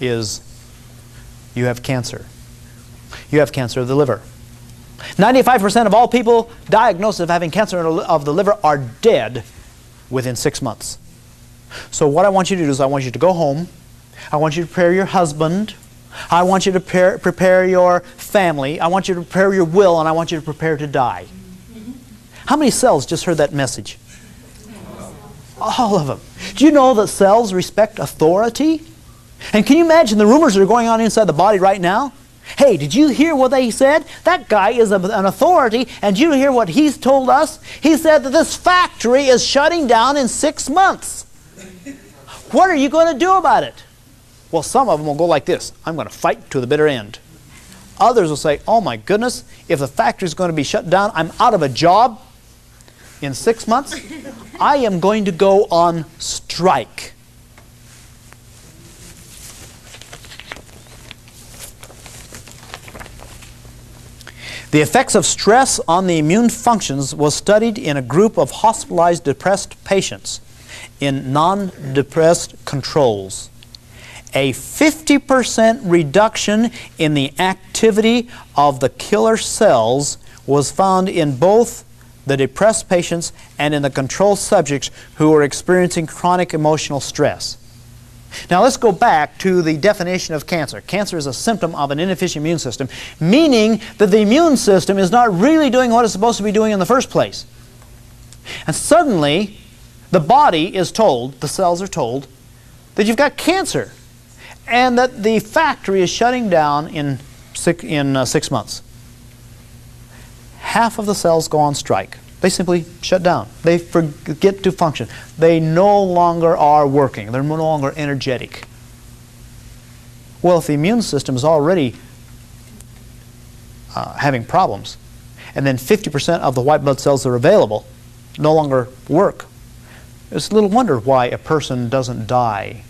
is, you have cancer. You have cancer of the liver. 95% of all people diagnosed of having cancer of the liver are dead within 6 months. So what I want you to do is I want you to go home. I want you to prepare your husband. I want you to prepare your family. I want you to prepare your will, and I want you to prepare to die. How many cells just heard that message? All of them. Do you know that cells respect authority? And can you imagine the rumors that are going on inside the body right now? Hey, did you hear what they said? That guy is an authority, and did you hear what he's told us? He said that this factory is shutting down in 6 months. What are you going to do about it? Well, some of them will go like this: I'm going to fight to the bitter end. Others will say, oh my goodness, if the factory is going to be shut down, I'm out of a job in 6 months. I am going to go on strike. The effects of stress on the immune functions was studied in a group of hospitalized depressed patients in non-depressed controls. A 50% reduction in the activity of the killer cells was found in both the depressed patients and in the control subjects who were experiencing chronic emotional stress. Now let's go back to the definition of cancer. Cancer is a symptom of an inefficient immune system, meaning that the immune system is not really doing what it's supposed to be doing in the first place. And suddenly, the body is told, the cells are told, that you've got cancer and that the factory is shutting down in 6 months. Half of the cells go on strike. They simply shut down. They forget to function. They no longer are working. They're no longer energetic. Well, if the immune system is already having problems, and then 50% of the white blood cells that are available no longer work, it's little wonder why a person doesn't die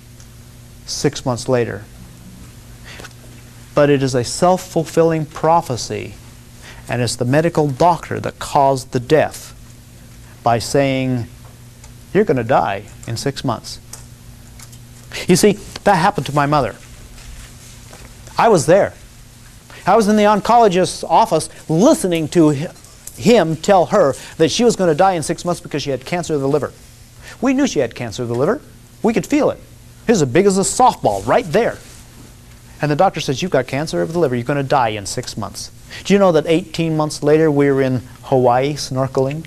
6 months later. But it is a self-fulfilling prophecy. And it's the medical doctor that caused the death by saying, you're going to die in 6 months. You see, that happened to my mother. I was there. I was in the oncologist's office listening to him tell her that she was going to die in 6 months because she had cancer of the liver. We knew she had cancer of the liver. We could feel it. It was as big as a softball right there. And the doctor says, you've got cancer of the liver. You're going to die in 6 months. Do you know that 18 months later we were in Hawaii snorkeling?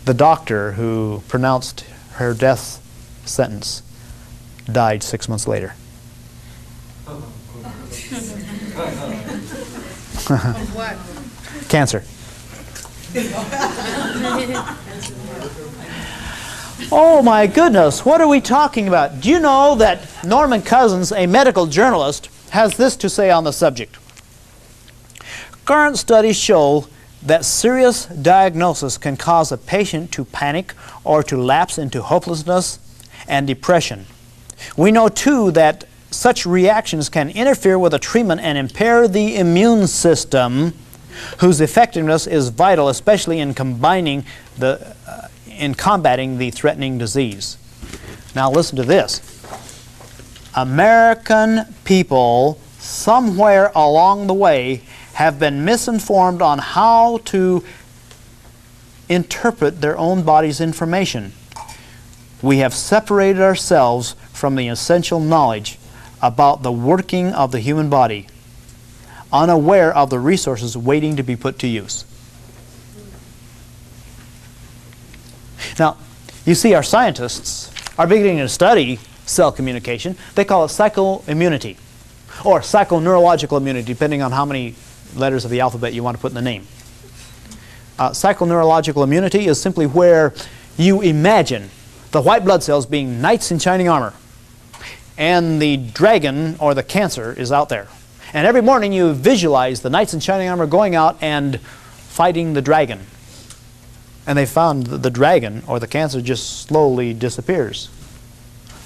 The doctor who pronounced her death sentence died 6 months later. What? Cancer. Oh my goodness, what are we talking about? Do you know that Norman Cousins, a medical journalist, has this to say on the subject? Current studies show that serious diagnosis can cause a patient to panic or to lapse into hopelessness and depression. We know too that such reactions can interfere with the treatment and impair the immune system, whose effectiveness is vital, especially in combating the threatening disease. Now listen to this. American people, somewhere along the way, have been misinformed on how to interpret their own body's information. We have separated ourselves from the essential knowledge about the working of the human body, unaware of the resources waiting to be put to use. Now, you see, our scientists are beginning to study cell communication. They call it psychoimmunity, or psychoneurological immunity, depending on how many letters of the alphabet you want to put in the name. Psychoneurological immunity is simply where you imagine the white blood cells being knights in shining armor, and the dragon, or the cancer, is out there. And every morning you visualize the knights in shining armor going out and fighting the dragon. And they found that the dragon, or the cancer, just slowly disappears.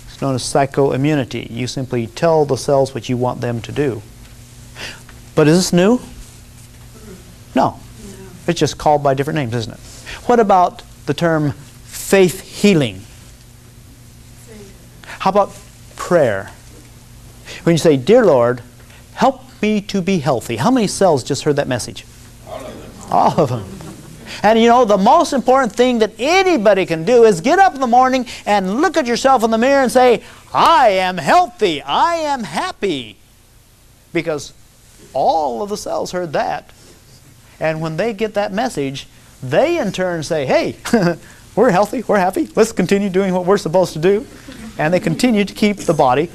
It's known as psychoimmunity. You simply tell the cells what you want them to do. But is this new? No. It's just called by different names, isn't it? What about the term faith healing? How about prayer? When you say, Dear Lord, help me to be healthy. How many cells just heard that message? All of them. All of them. And you know, the most important thing that anybody can do is get up in the morning and look at yourself in the mirror and say, I am healthy, I am happy. Because all of the cells heard that. And when they get that message, they in turn say, hey, we're healthy, we're happy, let's continue doing what we're supposed to do. And they continue to keep the body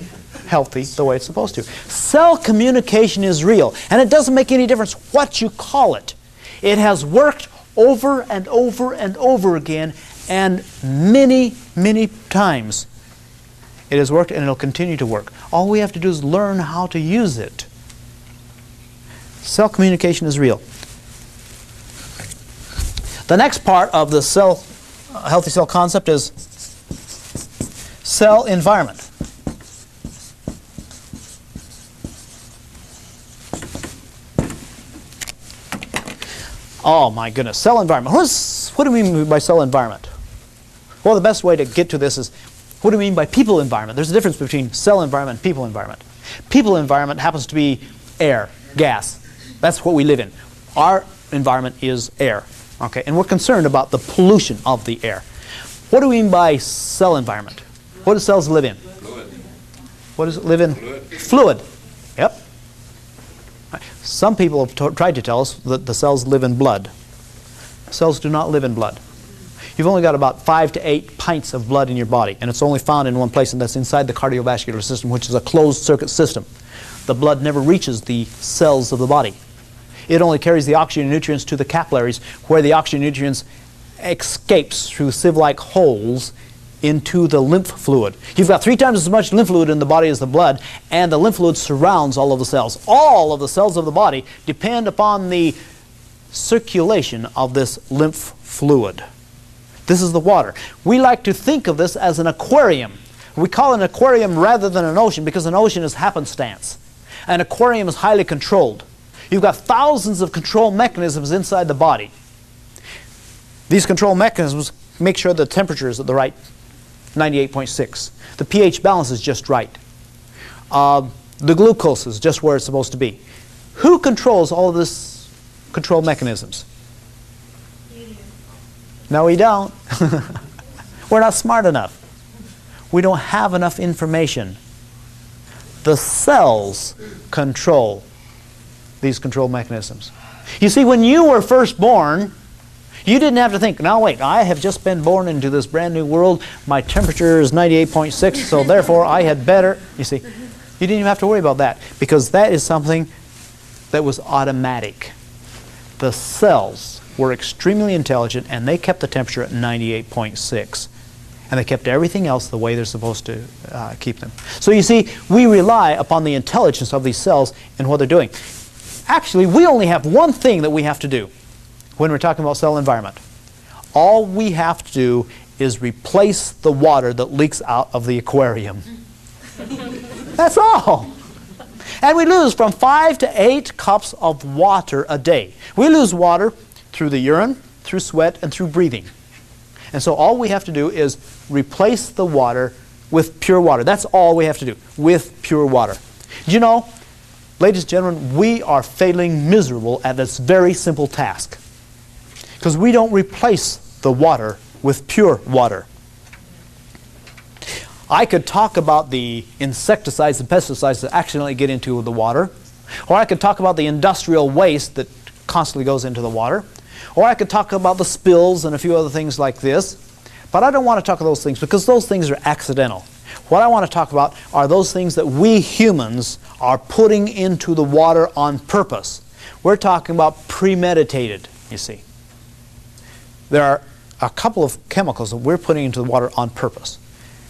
healthy the way it's supposed to. Cell communication is real, and it doesn't make any difference what you call it. It has worked over and over and over again, and many, many times it has worked, and it'll continue to work. All we have to do is learn how to use it. Cell communication is real. The next part of the healthy cell concept is cell environment. Oh my goodness, cell environment. What do we mean by cell environment? Well, the best way to get to this is, what do we mean by people environment? There's a difference between cell environment and people environment. People environment happens to be air, gas. That's what we live in. Our environment is air. Okay, and we're concerned about the pollution of the air. What do we mean by cell environment? What do cells live in? Fluid. What does it live in? Fluid. Fluid. Yep. Some people have tried to tell us that the cells live in blood. Cells do not live in blood. You've only got about 5 to 8 pints of blood in your body, and it's only found in one place, and that's inside the cardiovascular system, which is a closed circuit system. The blood never reaches the cells of the body. It only carries the oxygen and nutrients to the capillaries, where the oxygen and nutrients escapes through sieve-like holes into the lymph fluid. You've got 3 times as much lymph fluid in the body as the blood, and the lymph fluid surrounds all of the cells. All of the cells of the body depend upon the circulation of this lymph fluid. This is the water. We like to think of this as an aquarium. We call it an aquarium rather than an ocean because an ocean is happenstance. An aquarium is highly controlled. You've got thousands of control mechanisms inside the body. These control mechanisms make sure the temperature is at the right 98.6. The pH balance is just right. The glucose is just where it's supposed to be. Who controls all of this control mechanisms? No, we don't. We're not smart enough. We don't have enough information. The cells control these control mechanisms. You see, when you were first born, you didn't have to think, now wait, I have just been born into this brand new world. My temperature is 98.6, so therefore I had better. You see, you didn't even have to worry about that because that is something that was automatic. The cells were extremely intelligent, and they kept the temperature at 98.6. And they kept everything else the way they're supposed to keep them. So you see, we rely upon the intelligence of these cells and what they're doing. Actually, we only have one thing that we have to do when we're talking about cell environment. All we have to do is replace the water that leaks out of the aquarium. That's all. And we lose from 5 to 8 cups of water a day. We lose water through the urine, through sweat, and through breathing. And so all we have to do is replace the water with pure water. That's all we have to do, with pure water. Do you know, ladies and gentlemen, we are failing miserable at this very simple task because we don't replace the water with pure water. I could talk about the insecticides and pesticides that accidentally get into the water, or I could talk about the industrial waste that constantly goes into the water, or I could talk about the spills and a few other things like this, but I don't want to talk about those things because those things are accidental. What I want to talk about are those things that we humans are putting into the water on purpose. We're talking about premeditated, you see. There are a couple of chemicals that we're putting into the water on purpose.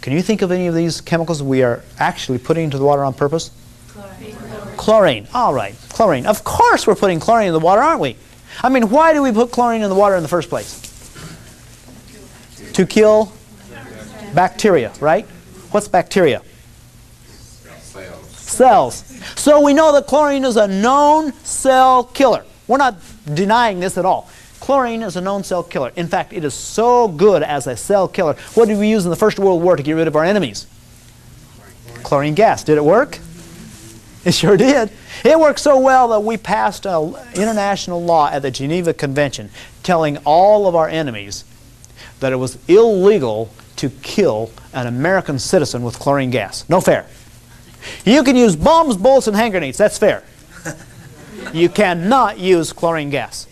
Can you think of any of these chemicals we are actually putting into the water on purpose? Chlorine. All right, chlorine. Of course we're putting chlorine in the water, aren't we? I mean, why do we put chlorine in the water in the first place? To kill bacteria, right? What's bacteria? Cells. So we know that chlorine is a known cell killer. We're not denying this at all. Chlorine is a known cell killer. In fact, it is so good as a cell killer. What did we use in the First World War to get rid of our enemies? Chlorine gas. Did it work? It sure did. It worked so well that we passed an international law at the Geneva Convention telling all of our enemies that it was illegal to kill an American citizen with chlorine gas. No fair. You can use bombs, bullets, and hand grenades. That's fair. You cannot use chlorine gas.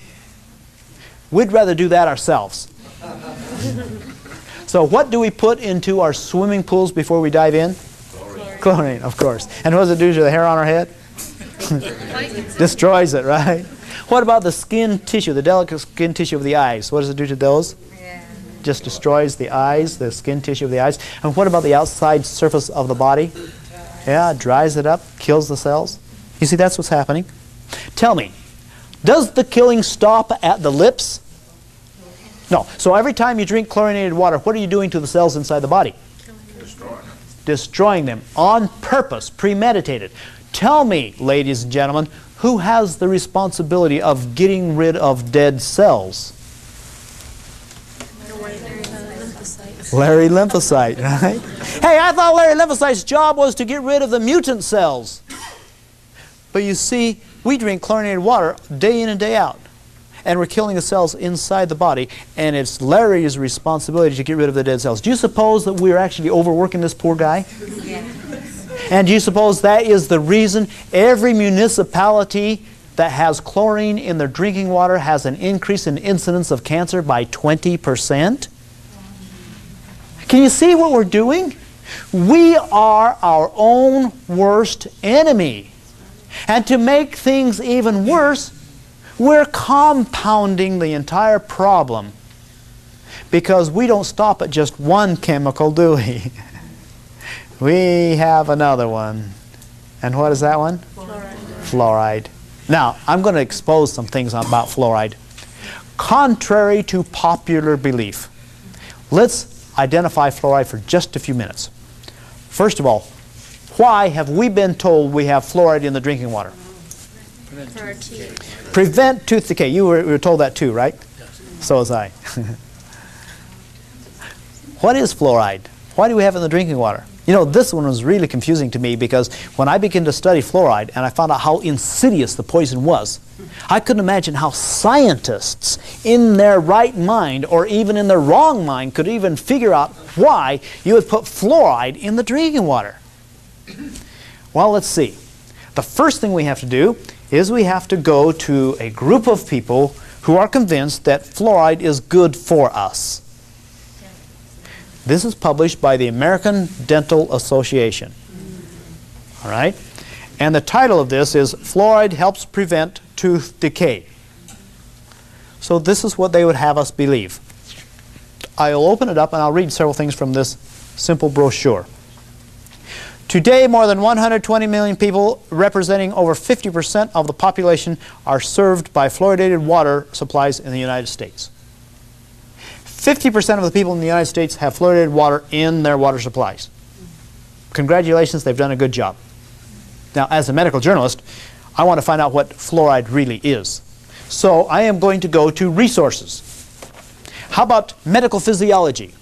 We'd rather do that ourselves. So what do we put into our swimming pools before we dive in? Chlorine, of course. And what does it do to the hair on our head? Destroys it, right? What about the skin tissue, the delicate skin tissue of the eyes? What does it do to those? Just destroys the eyes, the skin tissue of the eyes. And what about the outside surface of the body? Yeah, it dries it up, kills the cells. You see, that's what's happening. Tell me, does the killing stop at the lips? No. So every time you drink chlorinated water, what are you doing to the cells inside the body? Destroying them on purpose, premeditated. Tell me, ladies and gentlemen, Who has the responsibility of getting rid of dead cells? Larry Lymphocyte, right? Hey, I thought Larry Lymphocyte's job was to get rid of the mutant cells. But you see, we drink chlorinated water day in and day out. And we're killing the cells inside the body. And it's Larry's responsibility to get rid of the dead cells. Do you suppose that we're actually overworking this poor guy? Yeah. And do you suppose that is the reason every municipality that has chlorine in their drinking water has an increase in incidence of cancer by 20%? Can you see what we're doing? We are our own worst enemy. And to make things even worse, we're compounding the entire problem because we don't stop at just one chemical, do we? We have another one. And what is that one? Fluoride. Fluoride. Now, I'm going to expose some things about fluoride. Contrary to popular belief, let's identify fluoride for just a few minutes. First of all, why have we been told we have fluoride in the drinking water? For our teeth. Prevent tooth decay. You were told that too, right? Yes. So was I. What is fluoride? Why do we have it in the drinking water? You know, this one was really confusing to me because when I began to study fluoride and I found out how insidious the poison was, I couldn't imagine how scientists in their right mind or even in their wrong mind could even figure out why you would put fluoride in the drinking water. Well, let's see. The first thing we have to do is we have to go to a group of people who are convinced that fluoride is good for us. This is published by the American Dental Association. All right? And the title of this is Fluoride Helps Prevent Tooth Decay. So this is what they would have us believe. I'll open it up and I'll read several things from this simple brochure. Today, more than 120 million people, representing over 50% of the population, are served by fluoridated water supplies in the United States. 50% of the people in the United States have fluoridated water in their water supplies. Congratulations, they've done a good job. Now, as a medical journalist, I want to find out what fluoride really is. So I am going to go to resources. How about medical physiology?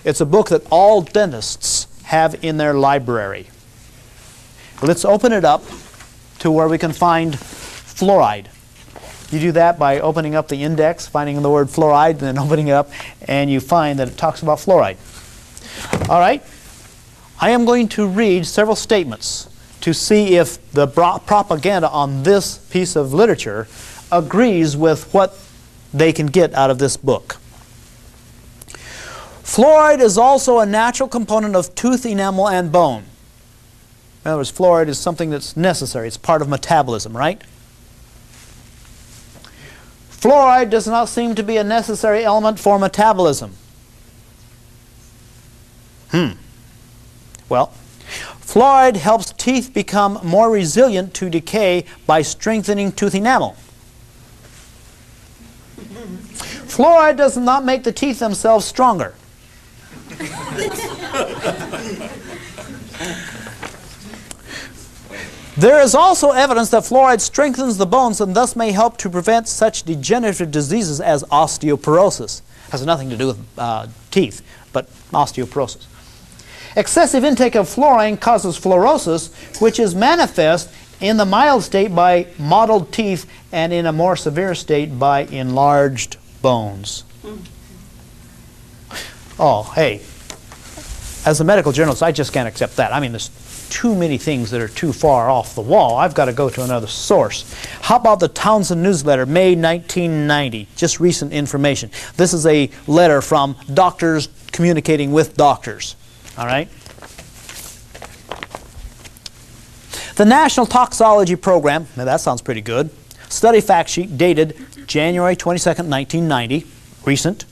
It's a book that all dentists have in their library. Let's open it up to where we can find fluoride. You do that by opening up the index, finding the word fluoride, and then opening it up, and you find that it talks about fluoride. All right? I am going to read several statements to see if the propaganda on this piece of literature agrees with what they can get out of this book. Fluoride is also a natural component of tooth enamel and bone. In other words, fluoride is something that's necessary. It's part of metabolism, right? Fluoride does not seem to be a necessary element for metabolism. Well, fluoride helps teeth become more resilient to decay by strengthening tooth enamel. Fluoride does not make the teeth themselves stronger. There is also evidence that fluoride strengthens the bones and thus may help to prevent such degenerative diseases as osteoporosis. Has nothing to do with teeth, but osteoporosis. Excessive intake of fluorine causes fluorosis, which is manifest in the mild state by mottled teeth and in a more severe state by enlarged bones. Oh, hey, as a medical journalist, I just can't accept that. I mean, there's too many things that are too far off the wall. I've got to go to another source. How about the Townsend newsletter, May 1990? Just recent information. This is a letter from doctors communicating with doctors. All right? The National Toxicology Program, now that sounds pretty good. Study fact sheet dated January 22nd, 1990, recent.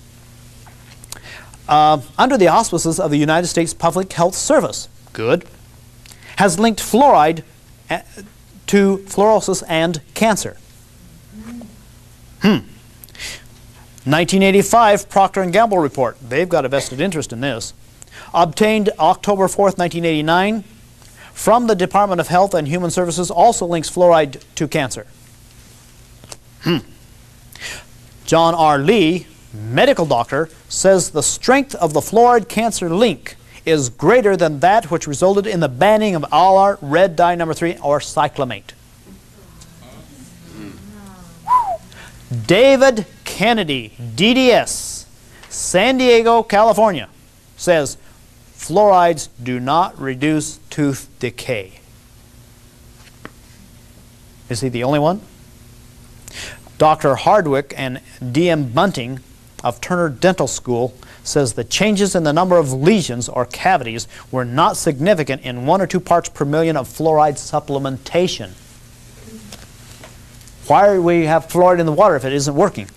Under the auspices of the United States Public Health Service, good, has linked fluoride to fluorosis and cancer. 1985 Procter & Gamble report. They've got a vested interest in this. Obtained October 4th, 1989. from the Department of Health and Human Services also links fluoride to cancer. John R. Lee, medical doctor, says the strength of the fluoride cancer link is greater than that which resulted in the banning of Alar red dye number 3 or cyclamate. David Kennedy, DDS, San Diego, California, says fluorides do not reduce tooth decay. Is he the only one? Dr. Hardwick and D.M. Bunting of Turner Dental School says the changes in the number of lesions or cavities were not significant in 1 or 2 parts per million of fluoride supplementation. Why do we have fluoride in the water if it isn't working?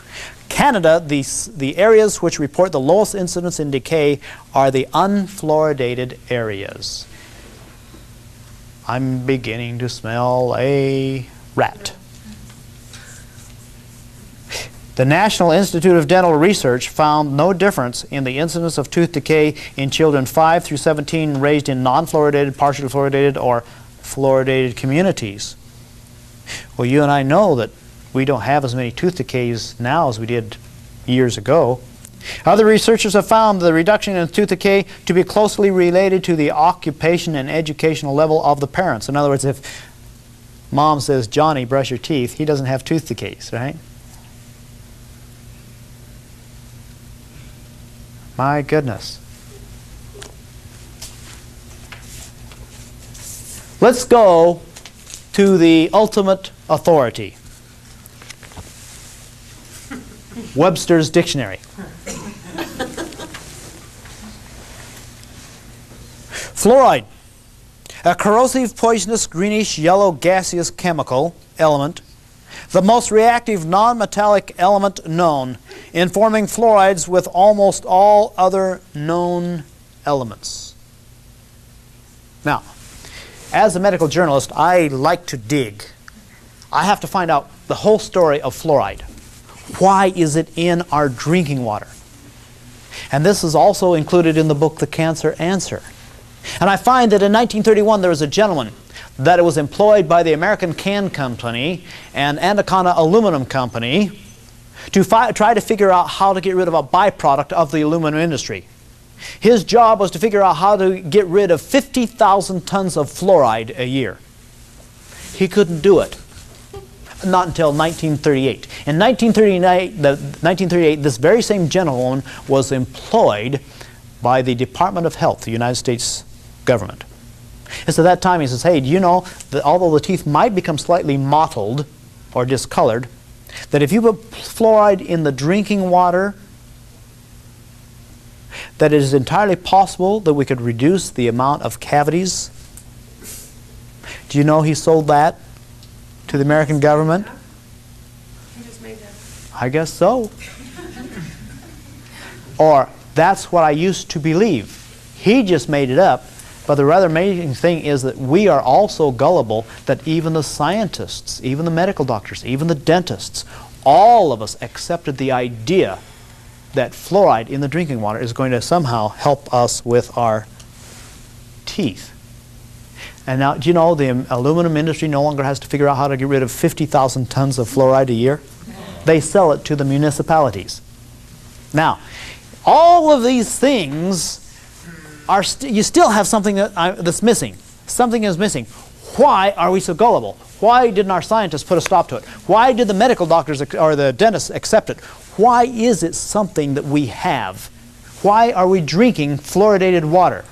Canada, the areas which report the lowest incidence in decay are the unfluoridated areas. I'm beginning to smell a rat. The National Institute of Dental Research found no difference in the incidence of tooth decay in children 5 through 17 raised in non-fluoridated, partially fluoridated, or fluoridated communities. Well, you and I know that we don't have as many tooth decays now as we did years ago. Other researchers have found the reduction in tooth decay to be closely related to the occupation and educational level of the parents. In other words, if mom says, Johnny, brush your teeth, he doesn't have tooth decays, right? My goodness. Let's go to the ultimate authority. Webster's Dictionary. Fluoride, a corrosive, poisonous, greenish, yellow, gaseous chemical element, the most reactive non-metallic element known, in forming fluorides with almost all other known elements. Now, as a medical journalist, I like to dig. I have to find out the whole story of fluoride. Why is it in our drinking water? And this is also included in the book, The Cancer Answer. And I find that in 1931 there was a gentleman that was employed by the American Can Company and Anaconda Aluminum Company to try to figure out how to get rid of a byproduct of the aluminum industry. His job was to figure out how to get rid of 50,000 tons of fluoride a year. He couldn't do it. Not until 1938. In 1938, this very same gentleman was employed by the Department of Health, the United States government. And so at that time he says, hey, do you know that although the teeth might become slightly mottled or discolored, that if you put fluoride in the drinking water, that it is entirely possible that we could reduce the amount of cavities? Do you know he sold that to the American government? He just made that. I guess so. Or, that's what I used to believe. He just made it up. But the rather amazing thing is that we are all so gullible that even the scientists, even the medical doctors, even the dentists, all of us accepted the idea that fluoride in the drinking water is going to somehow help us with our teeth. And now, do you know the aluminum industry no longer has to figure out how to get rid of 50,000 tons of fluoride a year? They sell it to the municipalities. Now, all of these things are you still have something that's missing. Something is missing. Why are we so gullible? Why didn't our scientists put a stop to it? Why did the medical doctors or the dentists accept it? Why is it something that we have? Why are we drinking fluoridated water?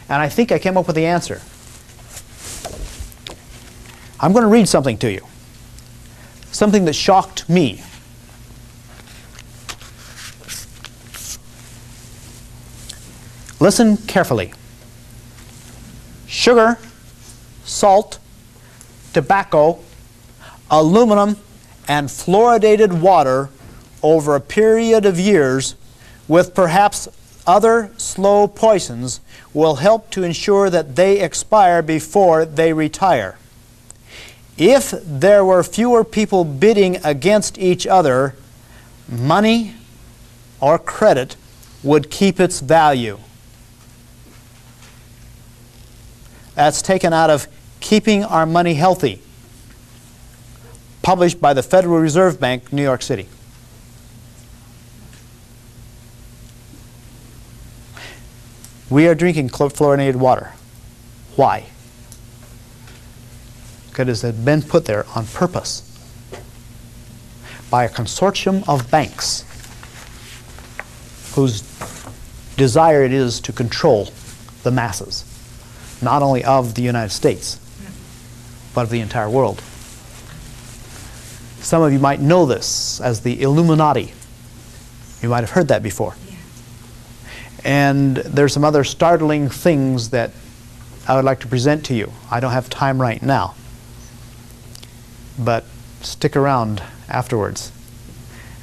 And I think I came up with the answer. I'm going to read something to you. Something that shocked me. Listen carefully. Sugar, salt, tobacco, aluminum, and fluoridated water over a period of years with perhaps other slow poisons will help to ensure that they expire before they retire. If there were fewer people bidding against each other, money or credit would keep its value. That's taken out of Keeping Our Money Healthy, published by the Federal Reserve Bank, New York City. We are drinking fluorinated water. Why? Because it has been put there on purpose by a consortium of banks whose desire it is to control the masses, not only of the United States, but of the entire world. Some of you might know this as the Illuminati. You might have heard that before. And there's some other startling things that I would like to present to you. I don't have time right now, but stick around afterwards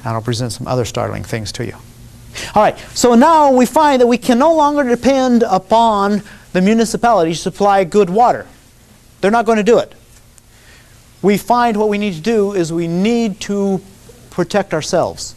and I'll present some other startling things to you. All right, so now we find that we can no longer depend upon the municipalities to supply good water. They're not going to do it. We find what we need to do is we need to protect ourselves.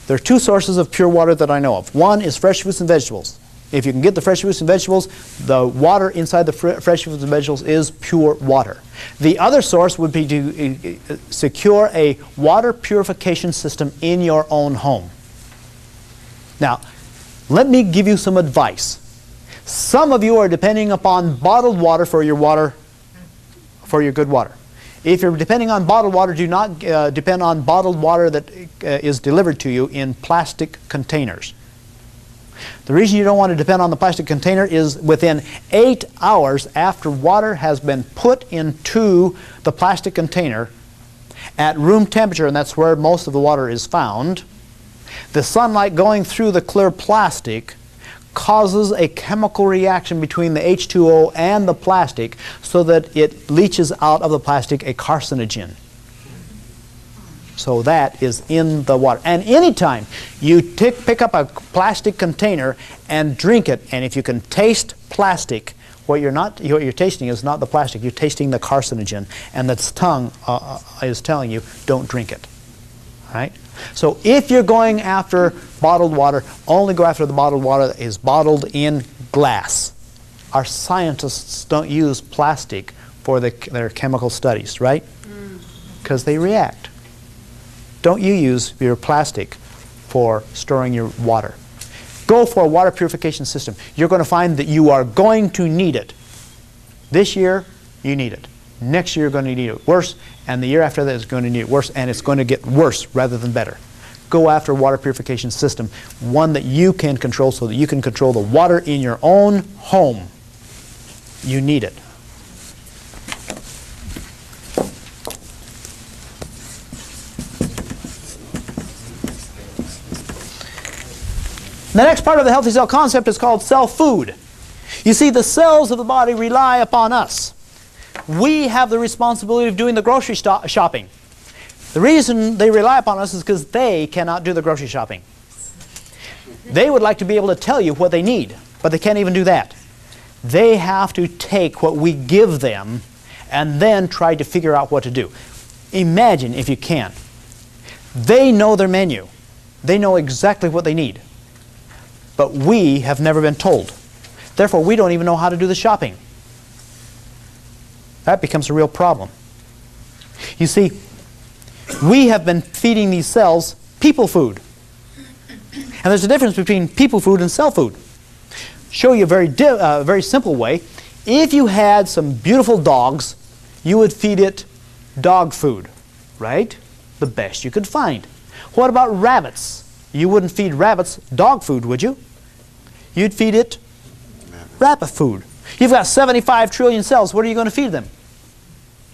There are two sources of pure water that I know of. One is fresh fruits and vegetables. If you can get the fresh fruits and vegetables, the water inside the fresh fruits and vegetables is pure water. The other source would be to secure a water purification system in your own home. Now, let me give you some advice. Some of you are depending upon bottled water for your good water. If you're depending on bottled water, do not depend on bottled water that is delivered to you in plastic containers. The reason you don't want to depend on the plastic container is within 8 hours after water has been put into the plastic container at room temperature, and that's where most of the water is found, the sunlight going through the clear plastic causes a chemical reaction between the H2O and the plastic so that it leaches out of the plastic a carcinogen. So that is in the water. And anytime you pick up a plastic container and drink it, and if you can taste plastic, what you're tasting is not the plastic, you're tasting the carcinogen, and the tongue is telling you, don't drink it. All right? So if you're going after bottled water, only go after the bottled water that is bottled in glass. Our scientists don't use plastic for their chemical studies, right? Because they react. Don't you use your plastic for storing your water. Go for a water purification system. You're going to find that you are going to need it. This year, you need it. Next year, you're going to need it worse, and the year after that is going to need it worse, and it's going to get worse rather than better. Go after a water purification system, one that you can control so that you can control the water in your own home. You need it. The next part of the healthy cell concept is called cell food. You see, the cells of the body rely upon us. We have the responsibility of doing the grocery shopping. The reason they rely upon us is because they cannot do the grocery shopping. They would like to be able to tell you what they need, but they can't even do that. They have to take what we give them and then try to figure out what to do. Imagine, if you can, they know their menu. They know exactly what they need. But we have never been told. Therefore, we don't even know how to do the shopping. That becomes a real problem. You see, we have been feeding these cells people food. And there's a difference between people food and cell food. Show you a very simple way. If you had some beautiful dogs, you would feed it dog food, right? The best you could find. What about rabbits? You wouldn't feed rabbits dog food, would you? You'd feed it rabbit food. You've got 75 trillion cells. What are you going to feed them?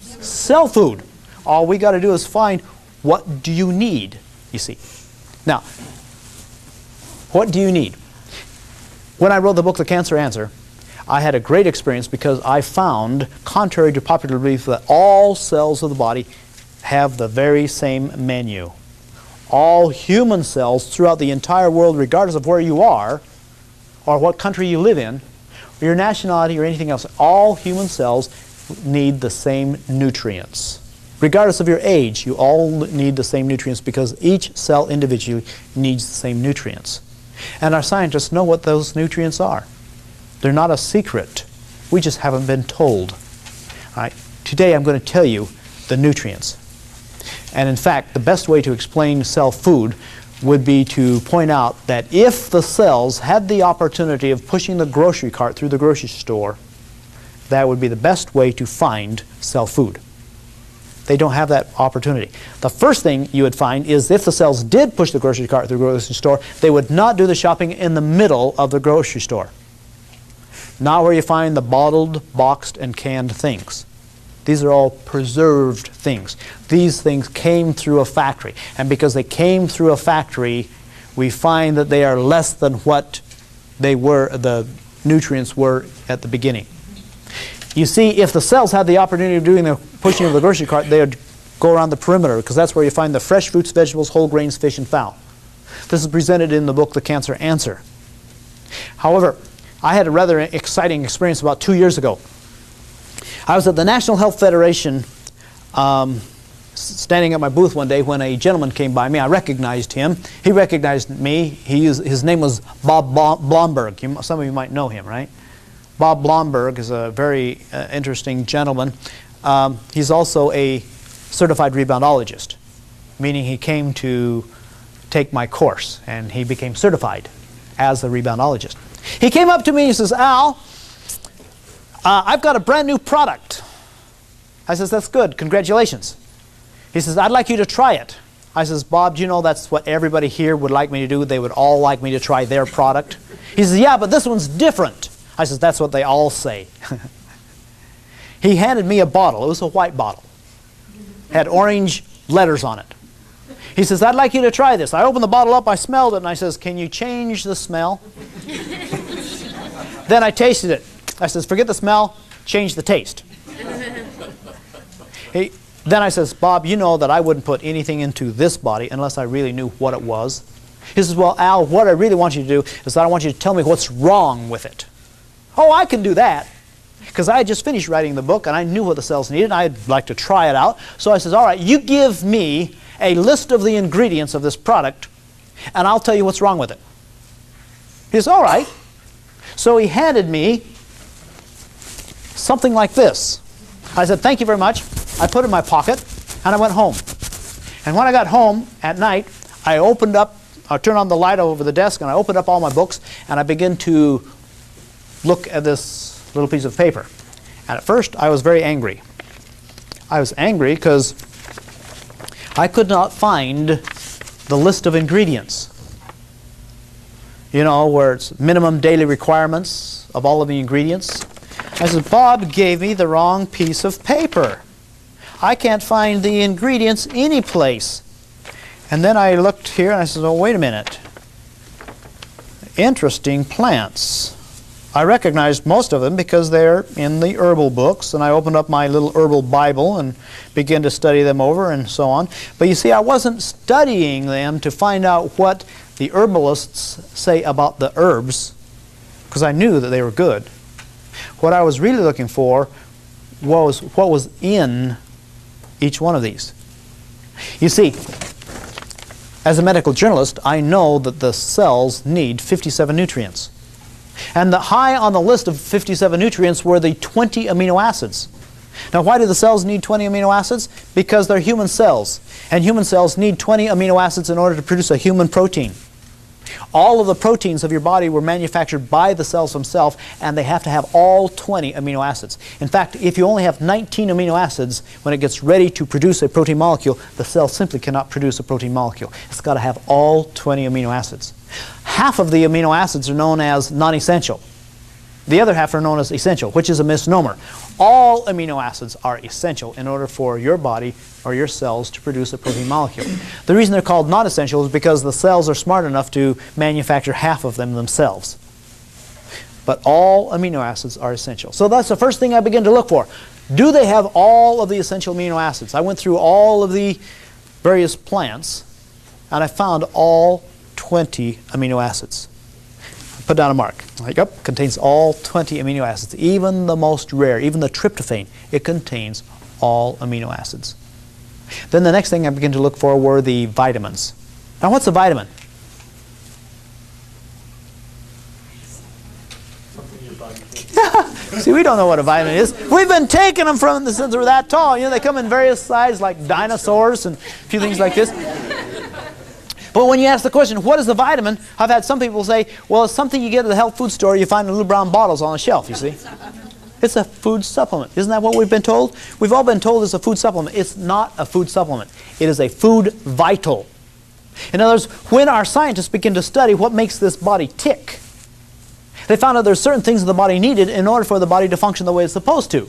Cell food. All we got to do is find what do you need, you see. Now, what do you need? When I wrote the book, The Cancer Answer, I had a great experience because I found, contrary to popular belief, that all cells of the body have the very same menu. All human cells throughout the entire world, regardless of where you are, or what country you live in, or your nationality or anything else, all human cells need the same nutrients. Regardless of your age, you all need the same nutrients because each cell individually needs the same nutrients. And our scientists know what those nutrients are. They're not a secret. We just haven't been told. All right. Today I'm going to tell you the nutrients. And in fact, the best way to explain cell food would be to point out that if the cells had the opportunity of pushing the grocery cart through the grocery store, that would be the best way to find cell food. They don't have that opportunity. The first thing you would find is if the cells did push the grocery cart through the grocery store, they would not do the shopping in the middle of the grocery store. Not where you find the bottled, boxed, and canned things. These are all preserved things. These things came through a factory. And because they came through a factory, we find that they are less than what they were, the nutrients were at the beginning. You see, if the cells had the opportunity of doing the pushing of the grocery cart, they would go around the perimeter, because that's where you find the fresh fruits, vegetables, whole grains, fish, and fowl. This is presented in the book, The Cancer Answer. However, I had a rather exciting experience about 2 years ago. I was at the National Health Federation standing at my booth one day when a gentleman came by me. I recognized him. He recognized me. His name was Bob Blomberg. Some of you might know him, right? Bob Blomberg is a very interesting gentleman. He's also a certified reboundologist, meaning he came to take my course, and he became certified as a reboundologist. He came up to me and he says, "Al, I've got a brand new product." I says, "That's good, congratulations." He says, "I'd like you to try it." I says, "Bob, do you know that's what everybody here would like me to do? They would all like me to try their product." He says, "Yeah, but this one's different." I says, "That's what they all say." He handed me a bottle. It was a white bottle. Had orange letters on it. He says, "I'd like you to try this." I opened the bottle up, I smelled it, and I says, "Can you change the smell?" Then I tasted it. I says, "Forget the smell, change the taste." Then I says, "Bob, you know that I wouldn't put anything into this body unless I really knew what it was." He says, "Well, Al, what I really want you to do is that I want you to tell me what's wrong with it." "Oh, I can do that." Because I had just finished writing the book and I knew what the cells needed and I'd like to try it out. So I says, "All right, you give me a list of the ingredients of this product and I'll tell you what's wrong with it." He says, "All right." So he handed me something like this. I said, "Thank you very much." I put it in my pocket and I went home. And when I got home at night, I turned on the light over the desk and I opened up all my books and I began to look at this little piece of paper. And at first I was very angry. I was angry because I could not find the list of ingredients. You know, where it's minimum daily requirements of all of the ingredients. I said, "Bob gave me the wrong piece of paper. I can't find the ingredients anyplace." And then I looked here and I said, "Oh, wait a minute. Interesting plants." I recognized most of them because they're in the herbal books, and I opened up my little herbal Bible and began to study them over and so on. But you see, I wasn't studying them to find out what the herbalists say about the herbs, because I knew that they were good. What I was really looking for was what was in each one of these. You see, as a medical journalist, I know that the cells need 57 nutrients. And the high on the list of 57 nutrients were the 20 amino acids. Now, why do the cells need 20 amino acids? Because they're human cells. And human cells need 20 amino acids in order to produce a human protein. All of the proteins of your body were manufactured by the cells themselves, and they have to have all 20 amino acids. In fact, if you only have 19 amino acids, when it gets ready to produce a protein molecule, the cell simply cannot produce a protein molecule. It's got to have all 20 amino acids. Half of the amino acids are known as non-essential. The other half are known as essential, which is a misnomer. All amino acids are essential in order for your body or your cells to produce a protein molecule. The reason they're called non-essential is because the cells are smart enough to manufacture half of them themselves. But all amino acids are essential. So that's the first thing I begin to look for. Do they have all of the essential amino acids? I went through all of the various plants and I found all 20 amino acids. Put down a mark. Like, yep, contains all 20 amino acids, even the most rare, even the tryptophan. It contains all amino acids. Then the next thing I began to look for were the vitamins. Now, what's a vitamin? See, we don't know what a vitamin is. We've been taking them from since they were that tall. You know, they come in various sizes like dinosaurs and a few things like this. But when you ask the question, what is a vitamin? I've had some people say, well, it's something you get at the health food store. You find in little brown bottles on the shelf, you see. It's a food supplement. Isn't that what we've been told? We've all been told it's a food supplement. It's not a food supplement. It is a food vital. In other words, when our scientists begin to study what makes this body tick, they found out there's certain things that the body needed in order for the body to function the way it's supposed to.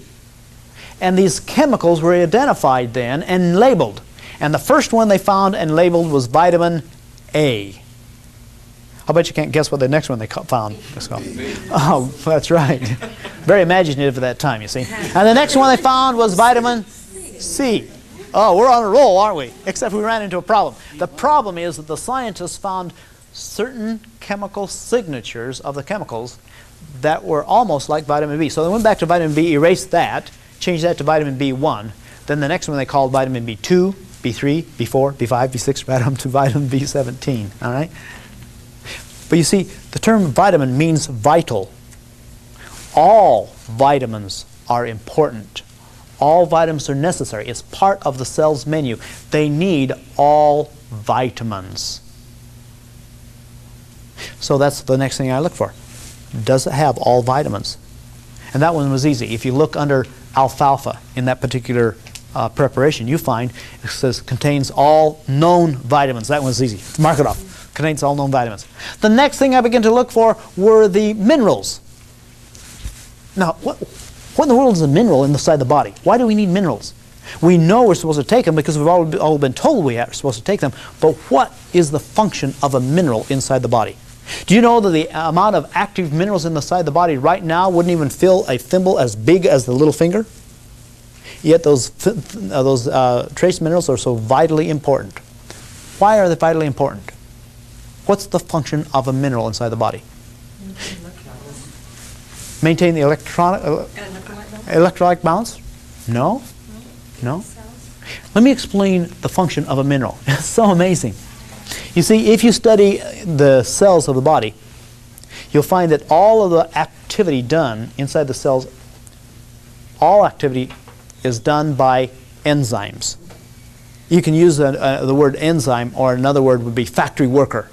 And these chemicals were identified then and labeled. And the first one they found and labeled was vitamin A. I'll bet you can't guess what the next one they found was called. Oh, that's right. Very imaginative at that time, you see. And the next one they found was vitamin C. Oh, we're on a roll, aren't we? Except we ran into a problem. The problem is that the scientists found certain chemical signatures of the chemicals that were almost like vitamin B. So they went back to vitamin B, erased that, changed that to vitamin B1. Then the next one they called vitamin B2, B3, B4, B5, B6, right up to vitamin B17. All right? But you see, the term vitamin means vital. All vitamins are important. All vitamins are necessary. It's part of the cell's menu. They need all vitamins. So that's the next thing I look for. Does it have all vitamins? And that one was easy. If you look under alfalfa in that particular preparation, you find it says contains all known vitamins. That one's easy. Mark it off. Contains all known vitamins. The next thing I began to look for were the minerals. Now, what in the world is a mineral inside the body? Why do we need minerals? We know we're supposed to take them because we've all been told we are supposed to take them. But what is the function of a mineral inside the body? Do you know that the amount of active minerals inside the body right now wouldn't even fill a thimble as big as the little finger? Yet those trace minerals are so vitally important. Why are they vitally important? What's the function of a mineral inside the body? Maintain the electrolyte balance? No. No. Let me explain the function of a mineral. It's so amazing. You see, if you study the cells of the body, you'll find that all of the activity done inside the cells, all activity is done by enzymes. You can use the word enzyme, or another word would be factory worker.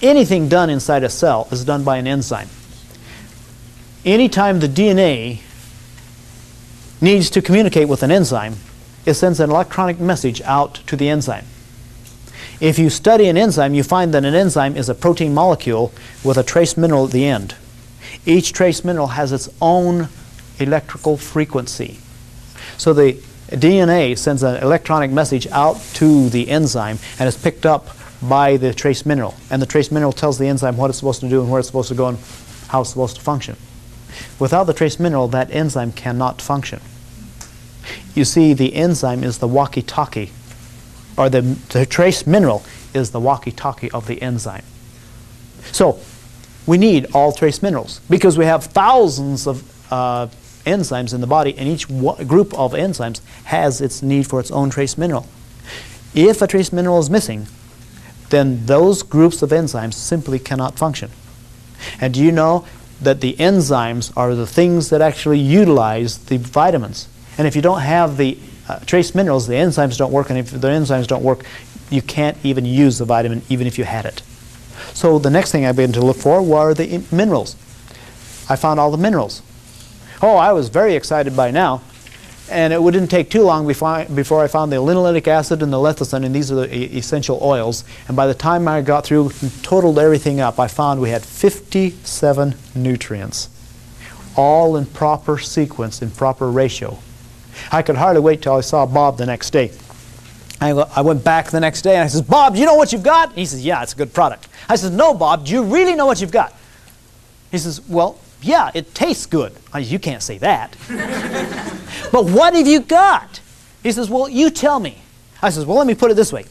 Anything done inside a cell is done by an enzyme. Anytime the DNA needs to communicate with an enzyme, it sends an electronic message out to the enzyme. If you study an enzyme, you find that an enzyme is a protein molecule with a trace mineral at the end. Each trace mineral has its own electrical frequency. So the DNA sends an electronic message out to the enzyme and is picked up by the trace mineral. And the trace mineral tells the enzyme what it's supposed to do and where it's supposed to go and how it's supposed to function. Without the trace mineral, that enzyme cannot function. You see, the enzyme is the walkie-talkie, or the trace mineral is the walkie-talkie of the enzyme. So we need all trace minerals because we have thousands of enzymes in the body, and each group of enzymes has its need for its own trace mineral. If a trace mineral is missing, then those groups of enzymes simply cannot function. And do you know that the enzymes are the things that actually utilize the vitamins? And if you don't have the trace minerals, the enzymes don't work, and if the enzymes don't work, you can't even use the vitamin even if you had it. So the next thing I began to look for were the minerals. I found all the minerals. Oh, I was very excited by now, and it didn't take too long before I found the linoleic acid and the lecithin, and these are the essential oils. And by the time I got through and totaled everything up, I found we had 57 nutrients, all in proper sequence, in proper ratio. I could hardly wait till I saw Bob the next day. I went back the next day and I said, Bob, do you know what you've got? He says, yeah, it's a good product. I said, no, Bob, do you really know what you've got? He says, well, yeah, it tastes good. I said, you can't say that. But what have you got? He says, well, you tell me. I says, well, let me put it this way.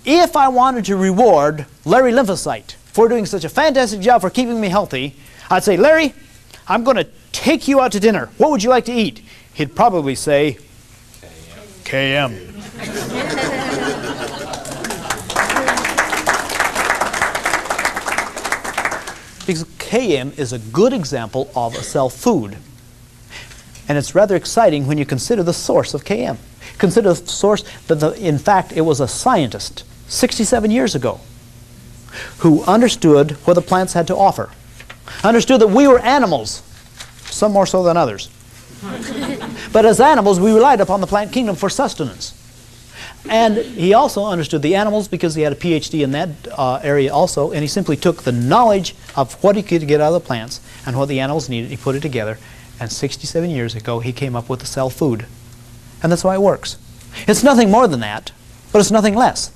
If I wanted to reward Larry Lymphocyte for doing such a fantastic job for keeping me healthy, I'd say, Larry, I'm going to take you out to dinner. What would you like to eat? He'd probably say, KM. Because KM is a good example of a cell food. And it's rather exciting when you consider the source of Km. Consider the source that, in fact, it was a scientist 67 years ago who understood what the plants had to offer. Understood that we were animals, some more so than others. But as animals, we relied upon the plant kingdom for sustenance. And he also understood the animals because he had a PhD in that area also, and he simply took the knowledge of what he could get out of the plants and what the animals needed, he put it together, and 67 years ago he came up with the cell food. And that's why it works. It's nothing more than that, but it's nothing less.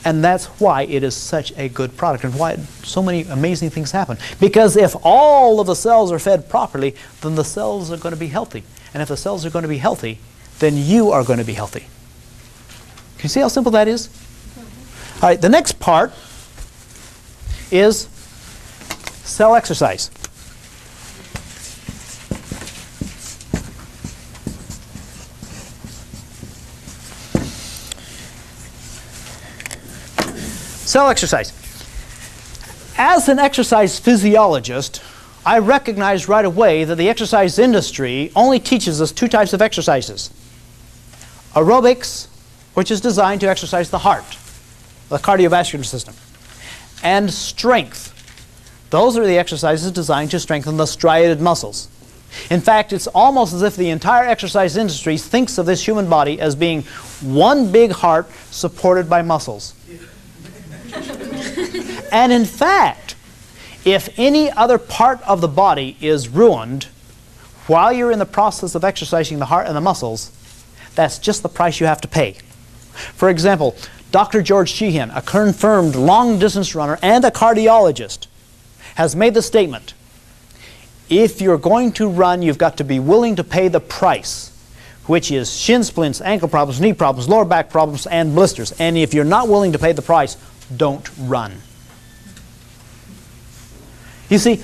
And that's why it is such a good product and why so many amazing things happen. Because if all of the cells are fed properly, then the cells are going to be healthy. And if the cells are going to be healthy, then you are going to be healthy. Can you see how simple that is? All right, the next part is cell exercise. Cell exercise. As an exercise physiologist, I recognize right away that the exercise industry only teaches us two types of exercises. Aerobics, which is designed to exercise the heart, the cardiovascular system, and strength. Those are the exercises designed to strengthen the striated muscles. In fact, it's almost as if the entire exercise industry thinks of this human body as being one big heart supported by muscles. And in fact, if any other part of the body is ruined while you're in the process of exercising the heart and the muscles, that's just the price you have to pay. For example, Dr. George Sheehan, a confirmed long-distance runner and a cardiologist, has made the statement, if you're going to run, you've got to be willing to pay the price, which is shin splints, ankle problems, knee problems, lower back problems, and blisters. And if you're not willing to pay the price, don't run. You see,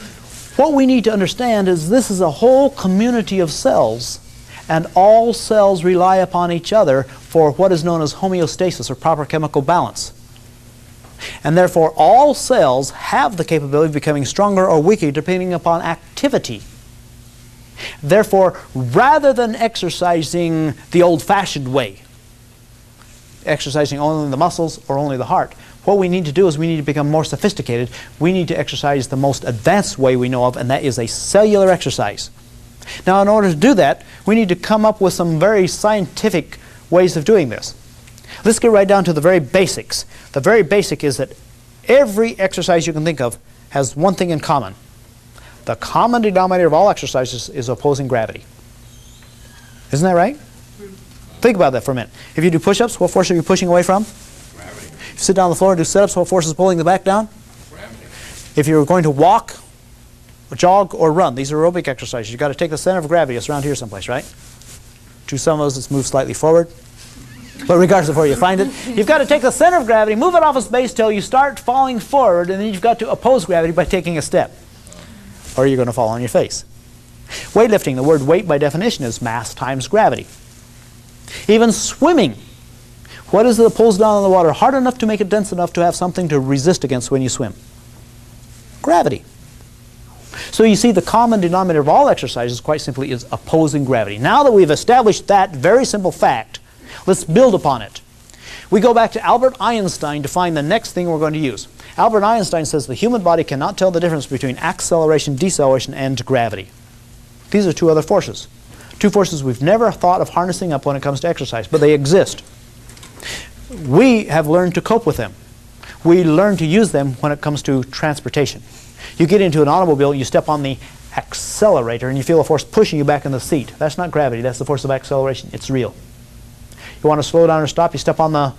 what we need to understand is this is a whole community of cells, and all cells rely upon each other for what is known as homeostasis, or proper chemical balance. And therefore, all cells have the capability of becoming stronger or weaker depending upon activity. Therefore, rather than exercising the old-fashioned way, exercising only the muscles or only the heart, what we need to do is we need to become more sophisticated. We need to exercise the most advanced way we know of, and that is a cellular exercise. Now, in order to do that, we need to come up with some very scientific ways of doing this. Let's get right down to the very basics. The very basic is that every exercise you can think of has one thing in common. The common denominator of all exercises is opposing gravity. Isn't that right? Think about that for a minute. If you do push-ups, what force are you pushing away from? Gravity. If you sit down on the floor and do sit-ups, what force is pulling the back down? Gravity. If you're going to walk, jog, or run, these are aerobic exercises. You've got to take the center of gravity. It's around here someplace, right? To some of us, it's moved slightly forward. But regardless of where you find it, you've got to take the center of gravity, move it off its base till you start falling forward, and then you've got to oppose gravity by taking a step. Or you're going to fall on your face. Weightlifting, the word weight by definition is mass times gravity. Even swimming. What is it that pulls down on the water hard enough to make it dense enough to have something to resist against when you swim? Gravity. So you see, the common denominator of all exercises quite simply is opposing gravity. Now that we've established that very simple fact, let's build upon it. We go back to Albert Einstein to find the next thing we're going to use. Albert Einstein says the human body cannot tell the difference between acceleration, deceleration, and gravity. These are two other forces. Two forces we've never thought of harnessing up when it comes to exercise, but they exist. We have learned to cope with them. We learn to use them when it comes to transportation. You get into an automobile, you step on the accelerator, and you feel a force pushing you back in the seat. That's not gravity, that's the force of acceleration. It's real. You want to slow down or stop, you step on the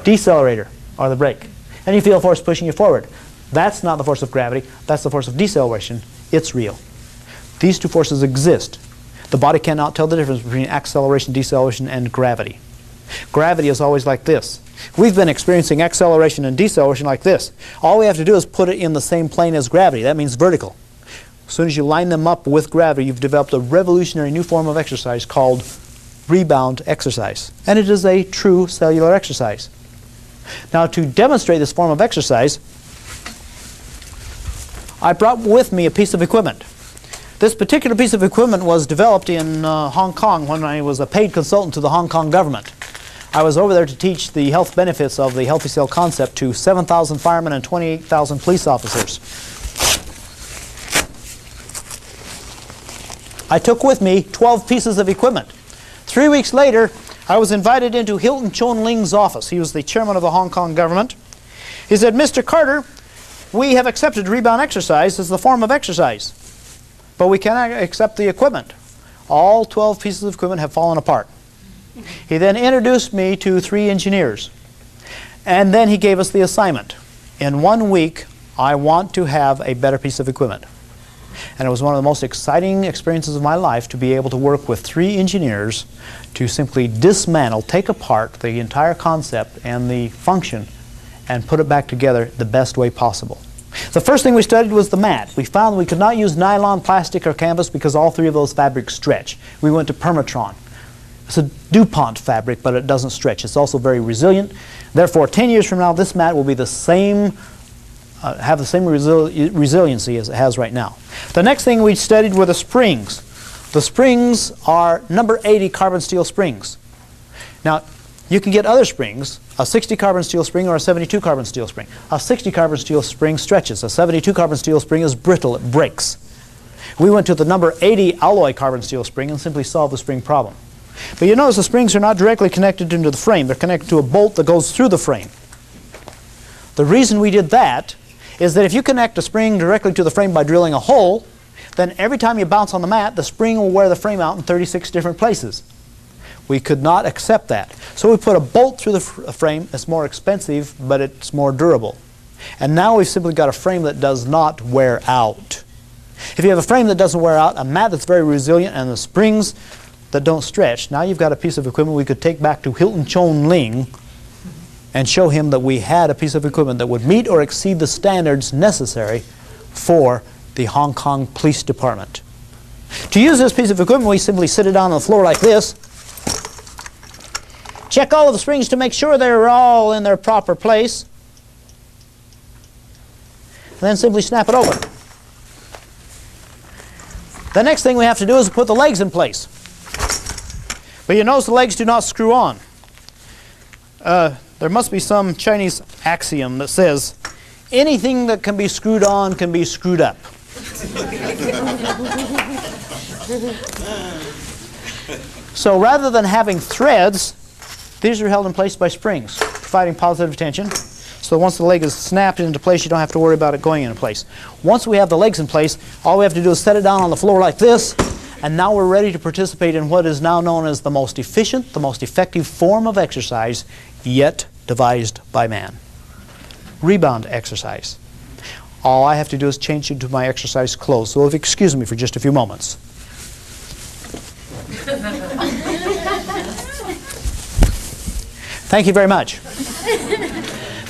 decelerator or the brake, and you feel a force pushing you forward. That's not the force of gravity, that's the force of deceleration. It's real. These two forces exist. The body cannot tell the difference between acceleration, deceleration, and gravity. Gravity is always like this. We've been experiencing acceleration and deceleration like this. All we have to do is put it in the same plane as gravity. That means vertical. As soon as you line them up with gravity, you've developed a revolutionary new form of exercise called rebound exercise. And it is a true cellular exercise. Now, to demonstrate this form of exercise, I brought with me a piece of equipment. This particular piece of equipment was developed in Hong Kong when I was a paid consultant to the Hong Kong government. I was over there to teach the health benefits of the healthy cell concept to 7,000 firemen and 28,000 police officers. I took with me 12 pieces of equipment. 3 weeks later, I was invited into Hilton Chon Ling's office. He was the chairman of the Hong Kong government. He said, "Mr. Carter, we have accepted rebound exercise as the form of exercise, but we cannot accept the equipment. All 12 pieces of equipment have fallen apart." He then introduced me to 3 engineers, and then he gave us the assignment. In 1 week, I want to have a better piece of equipment. And it was one of the most exciting experiences of my life to be able to work with 3 engineers to simply dismantle, take apart the entire concept and the function and put it back together the best way possible. The first thing we studied was the mat. We found we could not use nylon, plastic, or canvas because all 3 of those fabrics stretch. We went to Permatron. It's a DuPont fabric, but it doesn't stretch. It's also very resilient. Therefore, 10 years from now, this mat will be the same, have the same resiliency as it has right now. The next thing we studied were the springs. The springs are number 80 carbon steel springs. Now, you can get other springs, a 60 carbon steel spring or a 72 carbon steel spring. A 60 carbon steel spring stretches. A 72 carbon steel spring is brittle, it breaks. We went to the number 80 alloy carbon steel spring and simply solved the spring problem. But you notice the springs are not directly connected into the frame. They're connected to a bolt that goes through the frame. The reason we did that is that if you connect a spring directly to the frame by drilling a hole, then every time you bounce on the mat, the spring will wear the frame out in 36 different places. We could not accept that. So we put a bolt through the frame. It's more expensive, but it's more durable. And now we've simply got a frame that does not wear out. If you have a frame that doesn't wear out, a mat that's very resilient, and the springs that don't stretch, now you've got a piece of equipment we could take back to Hilton Chon Ling and show him that we had a piece of equipment that would meet or exceed the standards necessary for the Hong Kong Police Department. To use this piece of equipment, we simply sit it down on the floor like this, check all of the springs to make sure they're all in their proper place, and then simply snap it open. The next thing we have to do is put the legs in place. But you notice the legs do not screw on. There must be some Chinese axiom that says, anything that can be screwed on can be screwed up. So rather than having threads, these are held in place by springs, providing positive tension. So once the leg is snapped into place, you don't have to worry about it going into place. Once we have the legs in place, all we have to do is set it down on the floor like this, and now we're ready to participate in what is now known as the most efficient, the most effective form of exercise yet devised by man. Rebound exercise. All I have to do is change into my exercise clothes. So if you excuse me for just a few moments. Thank you very much.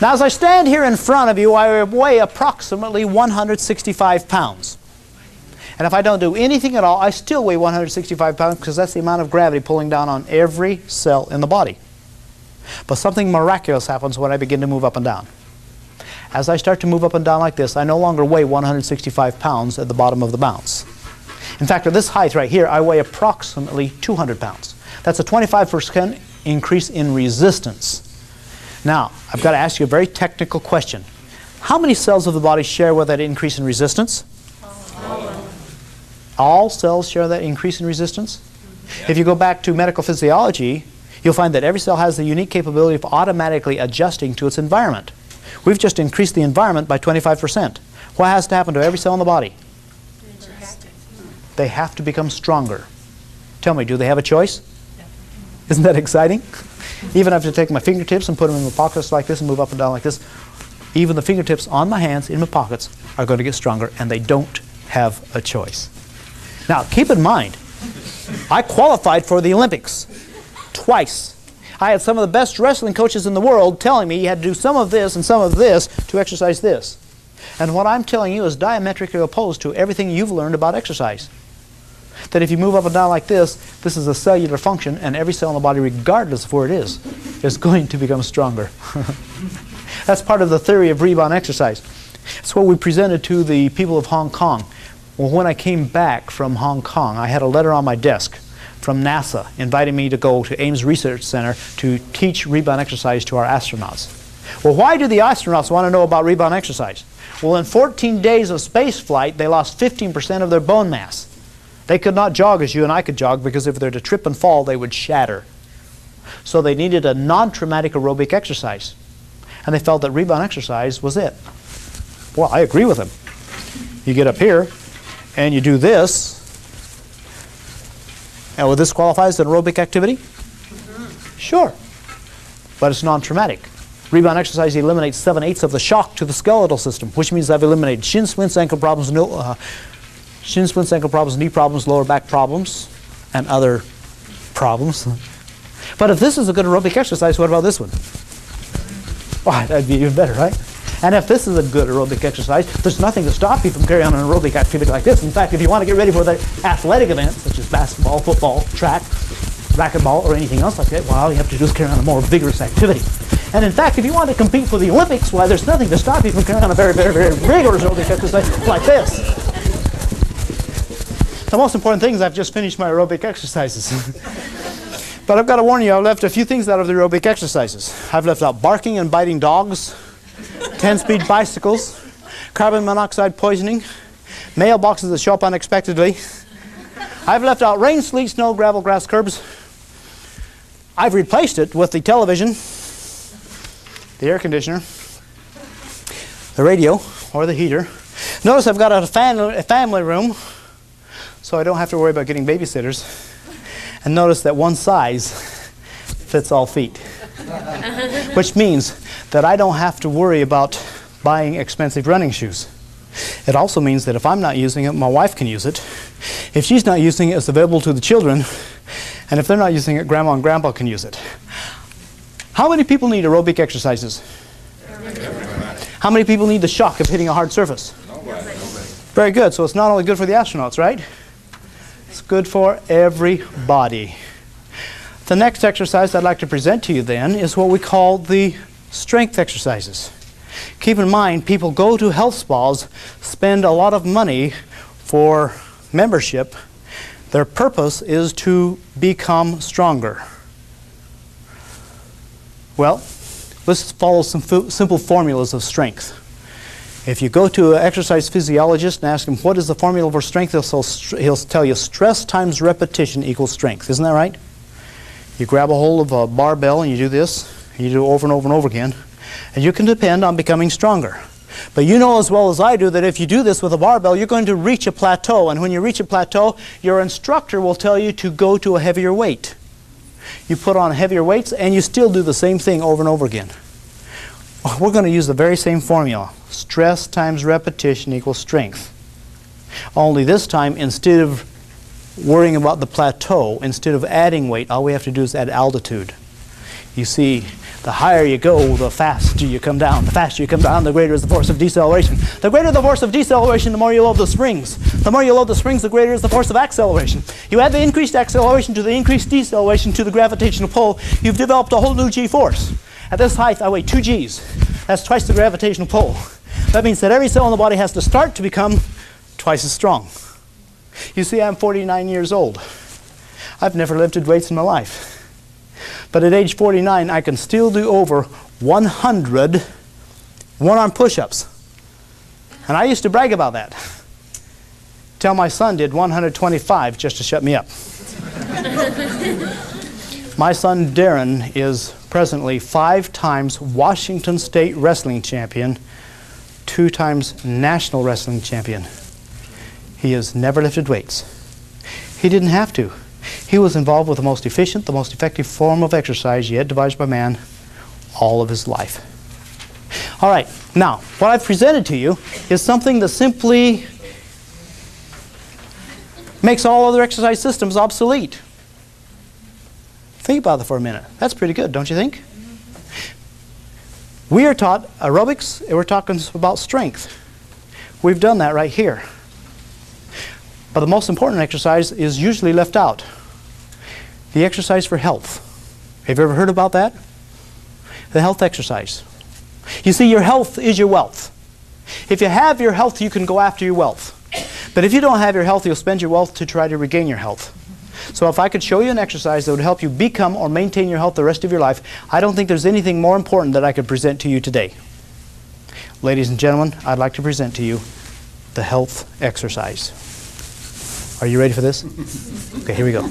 Now, as I stand here in front of you, I weigh approximately 165 pounds. And if I don't do anything at all, I still weigh 165 pounds because that's the amount of gravity pulling down on every cell in the body. But something miraculous happens when I begin to move up and down. As I start to move up and down like this, I no longer weigh 165 pounds at the bottom of the bounce. In fact, at this height right here, I weigh approximately 200 pounds. That's a 25% increase in resistance. Now, I've got to ask you a very technical question. How many cells of the body share with that increase in resistance? All cells share that increase in resistance? If you go back to medical physiology, you'll find that every cell has the unique capability of automatically adjusting to its environment. We've just increased the environment by 25%. What has to happen to every cell in the body? They have to become stronger. Tell me, do they have a choice? Isn't that exciting? Even if I have to take my fingertips and put them in my pockets like this and move up and down like this, even the fingertips on my hands in my pockets are going to get stronger, and they don't have a choice. Now, keep in mind, I qualified for the Olympics twice. I had some of the best wrestling coaches in the world telling me you had to do some of this and some of this to exercise this. And what I'm telling you is diametrically opposed to everything you've learned about exercise. That if you move up and down like this, this is a cellular function, and every cell in the body, regardless of where it is going to become stronger. That's part of the theory of rebound exercise. It's what we presented to the people of Hong Kong. Well, when I came back from Hong Kong, I had a letter on my desk from NASA inviting me to go to Ames Research Center to teach rebound exercise to our astronauts. Well, why do the astronauts want to know about rebound exercise? Well, in 14 days of space flight, they lost 15% of their bone mass. They could not jog as you and I could jog because if they were to trip and fall, they would shatter. So they needed a non-traumatic aerobic exercise. And they felt that rebound exercise was it. Well, I agree with them. You get up here, and you do this. And will this qualify as an aerobic activity? Sure. But it's non-traumatic. Rebound exercise eliminates 7/8 of the shock to the skeletal system, which means I've eliminated shin splints, ankle problems, knee problems, lower back problems, and other problems. But if this is a good aerobic exercise, what about this one? Why, that'd be even better, right? And if this is a good aerobic exercise, there's nothing to stop you from carrying on an aerobic activity like this. In fact, if you want to get ready for the athletic events, such as basketball, football, track, racquetball, or anything else like that, well, all you have to do is carry on a more vigorous activity. And in fact, if you want to compete for the Olympics, well, there's nothing to stop you from carrying on a very, very, very rigorous aerobic exercise like this. The most important thing is I've just finished my aerobic exercises. But I've got to warn you, I've left a few things out of the aerobic exercises. I've left out barking and biting dogs, 10-speed bicycles, carbon monoxide poisoning, mailboxes that show up unexpectedly. I've left out rain, sleet, snow, gravel, grass, curbs. I've replaced it with the television, the air conditioner, the radio, or the heater. Notice I've got a family room, so I don't have to worry about getting babysitters. And notice that one size fits all feet, which means that I don't have to worry about buying expensive running shoes. It also means that if I'm not using it, my wife can use it. If she's not using it, it's available to the children. And if they're not using it, Grandma and Grandpa can use it. How many people need aerobic exercises? How many people need the shock of hitting a hard surface? Very good. So it's not only good for the astronauts, right? It's good for everybody. The next exercise I'd like to present to you then is what we call the strength exercises. Keep in mind, people go to health spas, spend a lot of money for membership. Their purpose is to become stronger. Well, let's follow some simple formulas of strength. If you go to an exercise physiologist and ask him what is the formula for strength, he'll tell you stress times repetition equals strength. Isn't that right? You grab a hold of a barbell and you do this, and you do it over and over and over again, and you can depend on becoming stronger. But you know as well as I do that if you do this with a barbell, you're going to reach a plateau, and when you reach a plateau, your instructor will tell you to go to a heavier weight. You put on heavier weights and you still do the same thing over and over again. We're going to use the very same formula. Stress times repetition equals strength. Only this time, instead of worrying about the plateau, instead of adding weight, all we have to do is add altitude. You see, the higher you go, the faster you come down. The faster you come down, the greater is the force of deceleration. The greater the force of deceleration, the more you load the springs. The more you load the springs, the greater is the force of acceleration. You add the increased acceleration to the increased deceleration to the gravitational pull, you've developed a whole new G-force. At this height, I weigh 2 Gs. That's twice the gravitational pull. That means that every cell in the body has to start to become twice as strong. You see, I'm 49 years old. I've never lifted weights in my life. But at age 49, I can still do over 100 one-arm push-ups. And I used to brag about that. Till my son did 125 just to shut me up. My son Darren is presently 5 times Washington State wrestling champion, 2 times national wrestling champion. He has never lifted weights. He didn't have to. He was involved with the most efficient, the most effective form of exercise yet devised by man all of his life. All right, now, what I've presented to you is something that simply makes all other exercise systems obsolete. Think about it for a minute. That's pretty good, don't you think? We are taught aerobics, and we're talking about strength. We've done that right here. But the most important exercise is usually left out. The exercise for health. Have you ever heard about that? The health exercise. You see, your health is your wealth. If you have your health, you can go after your wealth. But if you don't have your health, you'll spend your wealth to try to regain your health. So if I could show you an exercise that would help you become or maintain your health the rest of your life, I don't think there's anything more important that I could present to you today. Ladies and gentlemen, I'd like to present to you the health exercise. Are you ready for this? Okay, here we go.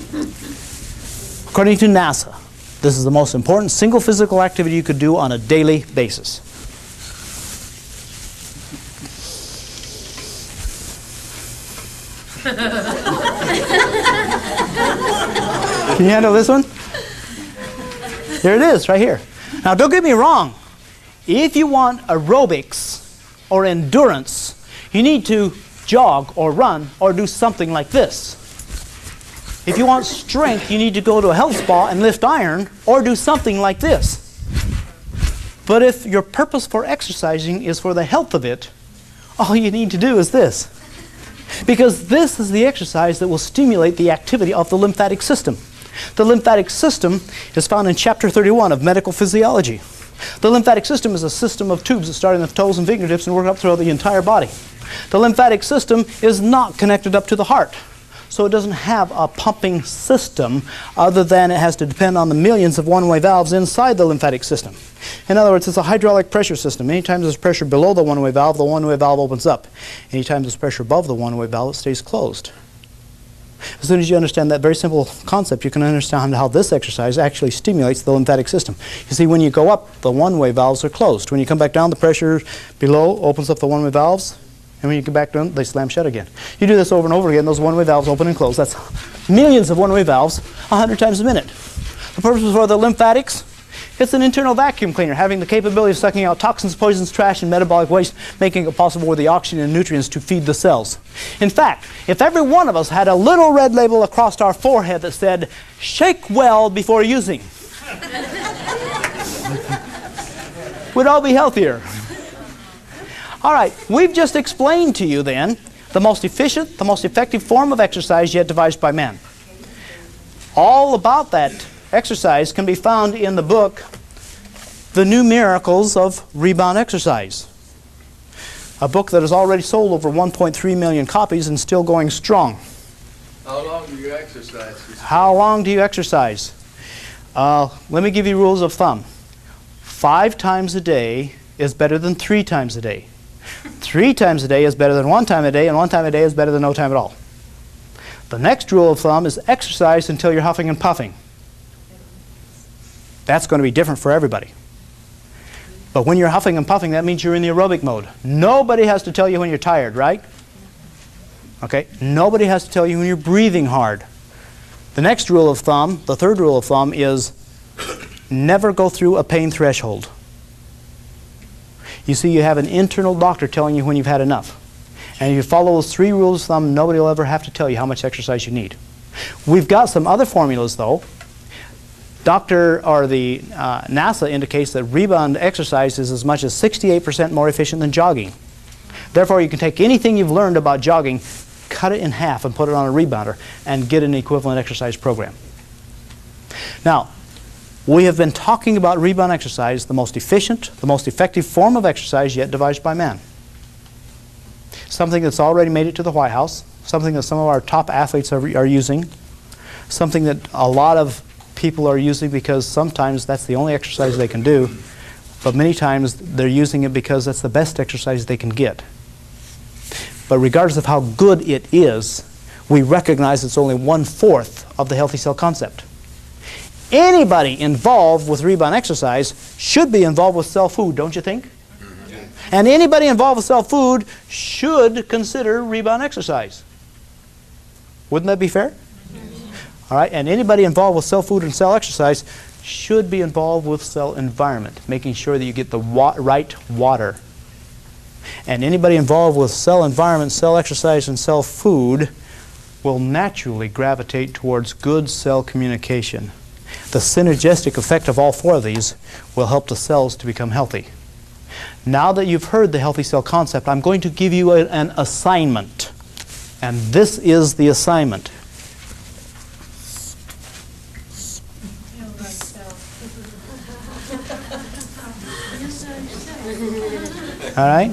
According to NASA, this is the most important single physical activity you could do on a daily basis. Can you handle this one? There it is, right here. Now, don't get me wrong. If you want aerobics or endurance, you need to jog or run or do something like this. If you want strength, you need to go to a health spa and lift iron or do something like this. But if your purpose for exercising is for the health of it, all you need to do is this. Because this is the exercise that will stimulate the activity of the lymphatic system. The lymphatic system is found in Chapter 31 of Medical Physiology. The lymphatic system is a system of tubes that start in the toes and fingertips and work up throughout the entire body. The lymphatic system is not connected up to the heart, so it doesn't have a pumping system other than it has to depend on the millions of one-way valves inside the lymphatic system. In other words, it's a hydraulic pressure system. Anytime there's pressure below the one-way valve opens up. Anytime there's pressure above the one-way valve, it stays closed. As soon as you understand that very simple concept, you can understand how this exercise actually stimulates the lymphatic system. You see, when you go up, the one-way valves are closed. When you come back down, the pressure below opens up the one-way valves, and when you get back down, they slam shut again. You do this over and over again, those one-way valves open and close. That's millions of one-way valves 100 times a minute. The purpose for the lymphatics, it's an internal vacuum cleaner, having the capability of sucking out toxins, poisons, trash, and metabolic waste, making it possible for the oxygen and nutrients to feed the cells. In fact, if every one of us had a little red label across our forehead that said, "Shake well before using," we'd all be healthier. All right, we've just explained to you then the most efficient, the most effective form of exercise yet devised by man. All about that exercise can be found in the book, The New Miracles of Rebound Exercise, a book that has already sold over 1.3 million copies and still going strong. How long do you exercise? How long do you exercise? Let me give you rules of thumb. 5 times a day is better than 3 times a day. 3 times a day is better than 1 time a day, and 1 time a day is better than no time at all. The next rule of thumb is exercise until you're huffing and puffing. That's going to be different for everybody. But when you're huffing and puffing, that means you're in the aerobic mode. Nobody has to tell you when you're tired, right? Okay? Nobody has to tell you when you're breathing hard. The next rule of thumb, the third rule of thumb, is never go through a pain threshold. You see, you have an internal doctor telling you when you've had enough. And if you follow those 3 rules of thumb, nobody will ever have to tell you how much exercise you need. We've got some other formulas, though. NASA indicates that rebound exercise is as much as 68% more efficient than jogging. Therefore, you can take anything you've learned about jogging, cut it in half and put it on a rebounder and get an equivalent exercise program. Now, we have been talking about rebound exercise, the most efficient, the most effective form of exercise yet devised by man. Something that's already made it to the White House, something that some of our top athletes are using, something that a lot of people are using because sometimes that's the only exercise they can do, but many times they're using it because that's the best exercise they can get. But regardless of how good it is, we recognize it's only 1/4 of the healthy cell concept. Anybody involved with rebound exercise should be involved with cell food, don't you think? And anybody involved with cell food should consider rebound exercise. Wouldn't that be fair? All right, and anybody involved with cell food and cell exercise should be involved with cell environment, making sure that you get the right water. And anybody involved with cell environment, cell exercise, and cell food will naturally gravitate towards good cell communication. The synergistic effect of all 4 of these will help the cells to become healthy. Now that you've heard the healthy cell concept, I'm going to give you an assignment. And this is the assignment. All right?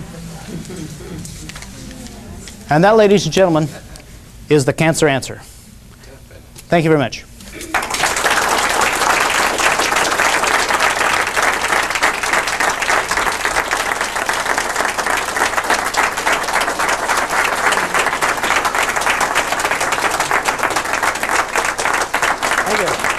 And that, ladies and gentlemen, is the cancer answer. Thank you very much. Thank you.